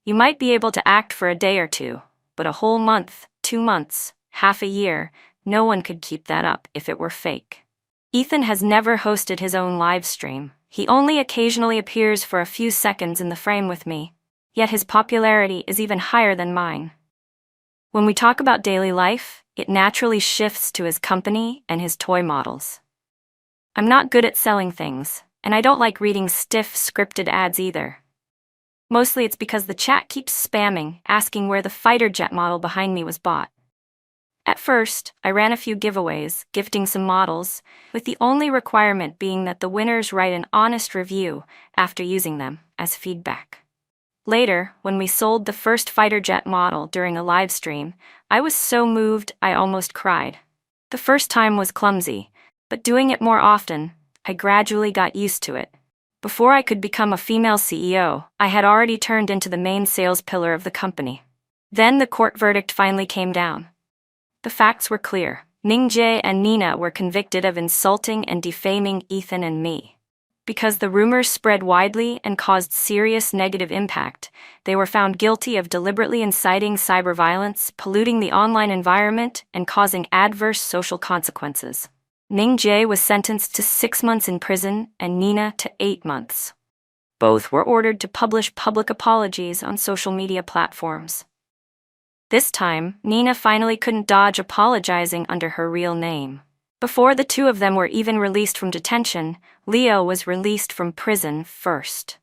You might be able to act for a day or two, but a whole month, 2 months, half a year, no one could keep that up if it were fake. Ethan has never hosted his own live stream. He only occasionally appears for a few seconds in the frame with me, yet his popularity is even higher than mine. When we talk about daily life, it naturally shifts to his company and his toy models. I'm not good at selling things, and I don't like reading stiff, scripted ads either. Mostly it's because the chat keeps spamming, asking where the fighter jet model behind me was bought. At first, I ran a few giveaways, gifting some models, with the only requirement being that the winners write an honest review after using them as feedback. Later, when we sold the first fighter jet model during a live stream, I was so moved I almost cried. The first time was clumsy, but doing it more often, I gradually got used to it. Before I could become a female CEO, I had already turned into the main sales pillar of the company. Then the court verdict finally came down. The facts were clear. Ningjae and Nina were convicted of insulting and defaming Ethan and me. Because the rumors spread widely and caused serious negative impact, they were found guilty of deliberately inciting cyber violence, polluting the online environment, and causing adverse social consequences. Ningjae was sentenced to 6 months in prison and Nina to 8 months. Both were ordered to publish public apologies on social media platforms. This time, Nina finally couldn't dodge apologizing under her real name. Before the two of them were even released from detention, Leo was released from prison first.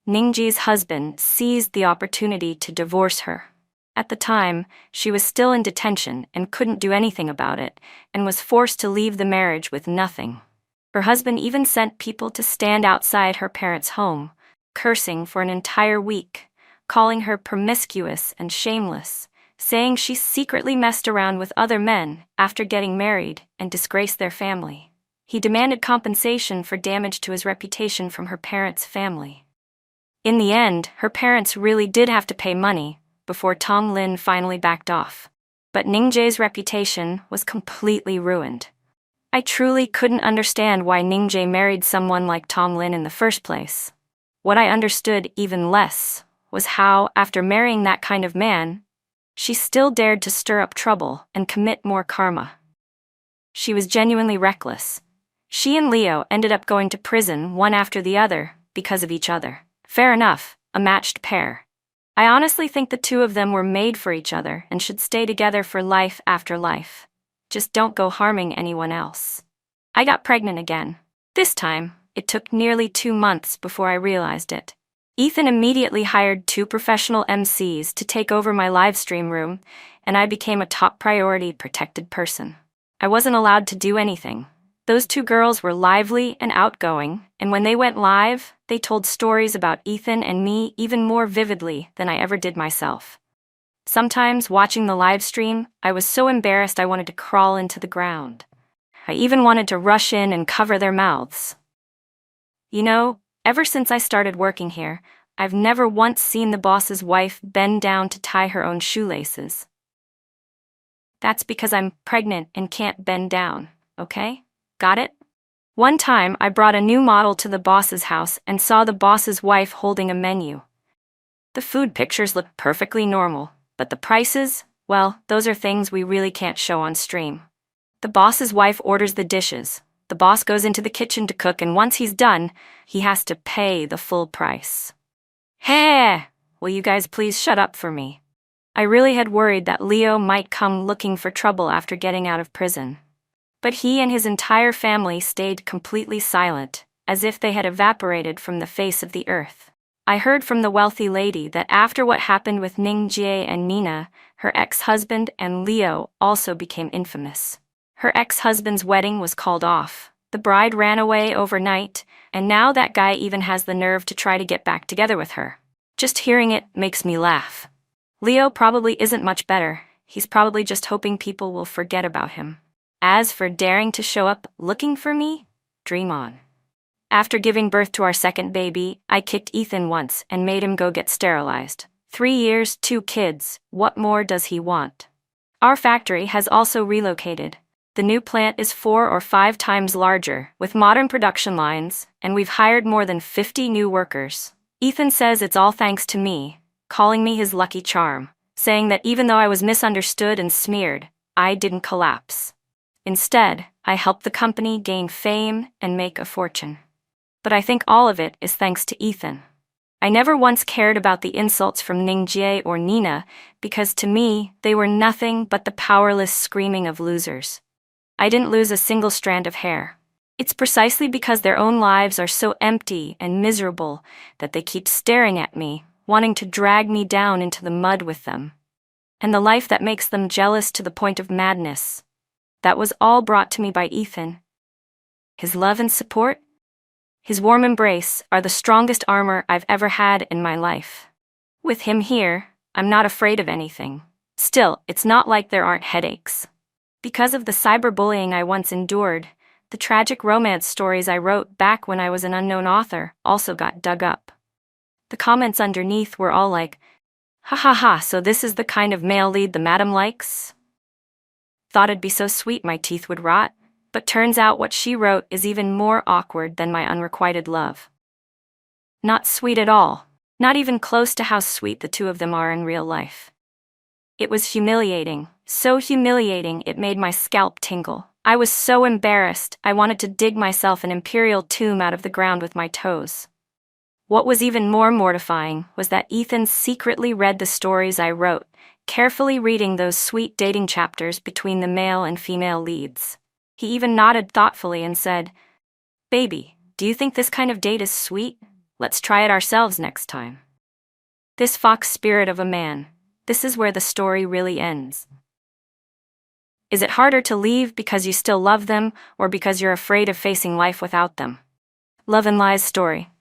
Ningji's husband seized the opportunity to divorce her. At the time, she was still in detention and couldn't do anything about it, and was forced to leave the marriage with nothing. Her husband even sent people to stand outside her parents' home, cursing for an entire week, calling her promiscuous and shameless, saying she secretly messed around with other men after getting married and disgraced their family. He demanded compensation for damage to his reputation from her parents' family. In the end, her parents really did have to pay money before Tong Lin finally backed off. But Ningjae's reputation was completely ruined. I truly couldn't understand why Ningjae married someone like Tong Lin in the first place. What I understood even less was how, after marrying that kind of man, she still dared to stir up trouble and commit more karma. She was genuinely reckless. She and Leo ended up going to prison one after the other because of each other. Fair enough, a matched pair. I honestly think the two of them were made for each other and should stay together for life after life. Just don't go harming anyone else. I got pregnant again. This time, it took nearly 2 months before I realized it. Ethan immediately hired 2 professional MCs to take over my live stream room, and I became a top priority protected person. I wasn't allowed to do anything. Those 2 girls were lively and outgoing, and when they went live, they told stories about Ethan and me even more vividly than I ever did myself. Sometimes, watching the live stream, I was so embarrassed I wanted to crawl into the ground. I even wanted to rush in and cover their mouths. You know, ever since I started working here, I've never once seen the boss's wife bend down to tie her own shoelaces. That's because I'm pregnant and can't bend down, okay? Got it? One time, I brought a new model to the boss's house and saw the boss's wife holding a menu. The food pictures looked perfectly normal, but the prices, well, those are things we really can't show on stream. The boss's wife orders the dishes. The boss goes into the kitchen to cook, and once he's done, he has to pay the full price. Hey! Will you guys please shut up for me? I really had worried that Leo might come looking for trouble after getting out of prison. But he and his entire family stayed completely silent, as if they had evaporated from the face of the earth. I heard from the wealthy lady that after what happened with Ningjae and Nina, her ex-husband and Leo also became infamous. Her ex-husband's wedding was called off. The bride ran away overnight, and now that guy even has the nerve to try to get back together with her. Just hearing it makes me laugh. Leo probably isn't much better. He's probably just hoping people will forget about him. As for daring to show up looking for me, dream on. After giving birth to our second baby, I kicked Ethan once and made him go get sterilized. 3 years, 2 kids, what more does he want? Our factory has also relocated. The new plant is 4 or 5 times larger, with modern production lines, and we've hired more than 50 new workers. Ethan says it's all thanks to me, calling me his lucky charm, saying that even though I was misunderstood and smeared, I didn't collapse. Instead, I helped the company gain fame and make a fortune. But I think all of it is thanks to Ethan. I never once cared about the insults from Ningjie or Nina, because to me, they were nothing but the powerless screaming of losers. I didn't lose a single strand of hair. It's precisely because their own lives are so empty and miserable that they keep staring at me, wanting to drag me down into the mud with them. And the life that makes them jealous to the point of madness. That was all brought to me by Ethan. His love and support, his warm embrace are the strongest armor I've ever had in my life. With him here, I'm not afraid of anything. Still, it's not like there aren't headaches. Because of the cyberbullying I once endured, the tragic romance stories I wrote back when I was an unknown author also got dug up. The comments underneath were all like, "Ha ha ha, so this is the kind of male lead the madam likes?" Thought it'd be so sweet my teeth would rot, but turns out what she wrote is even more awkward than my unrequited love. Not sweet at all, not even close to how sweet the two of them are in real life. It was humiliating, so humiliating it made my scalp tingle. I was so embarrassed, I wanted to dig myself an imperial tomb out of the ground with my toes. What was even more mortifying was that Ethan secretly read the stories I wrote, carefully reading those sweet dating chapters between the male and female leads. He even nodded thoughtfully and said, "Baby, do you think this kind of date is sweet? Let's try it ourselves next time." This fox spirit of a man, this is where the story really ends. Is it harder to leave because you still love them, or because you're afraid of facing life without them? Love and Lies story.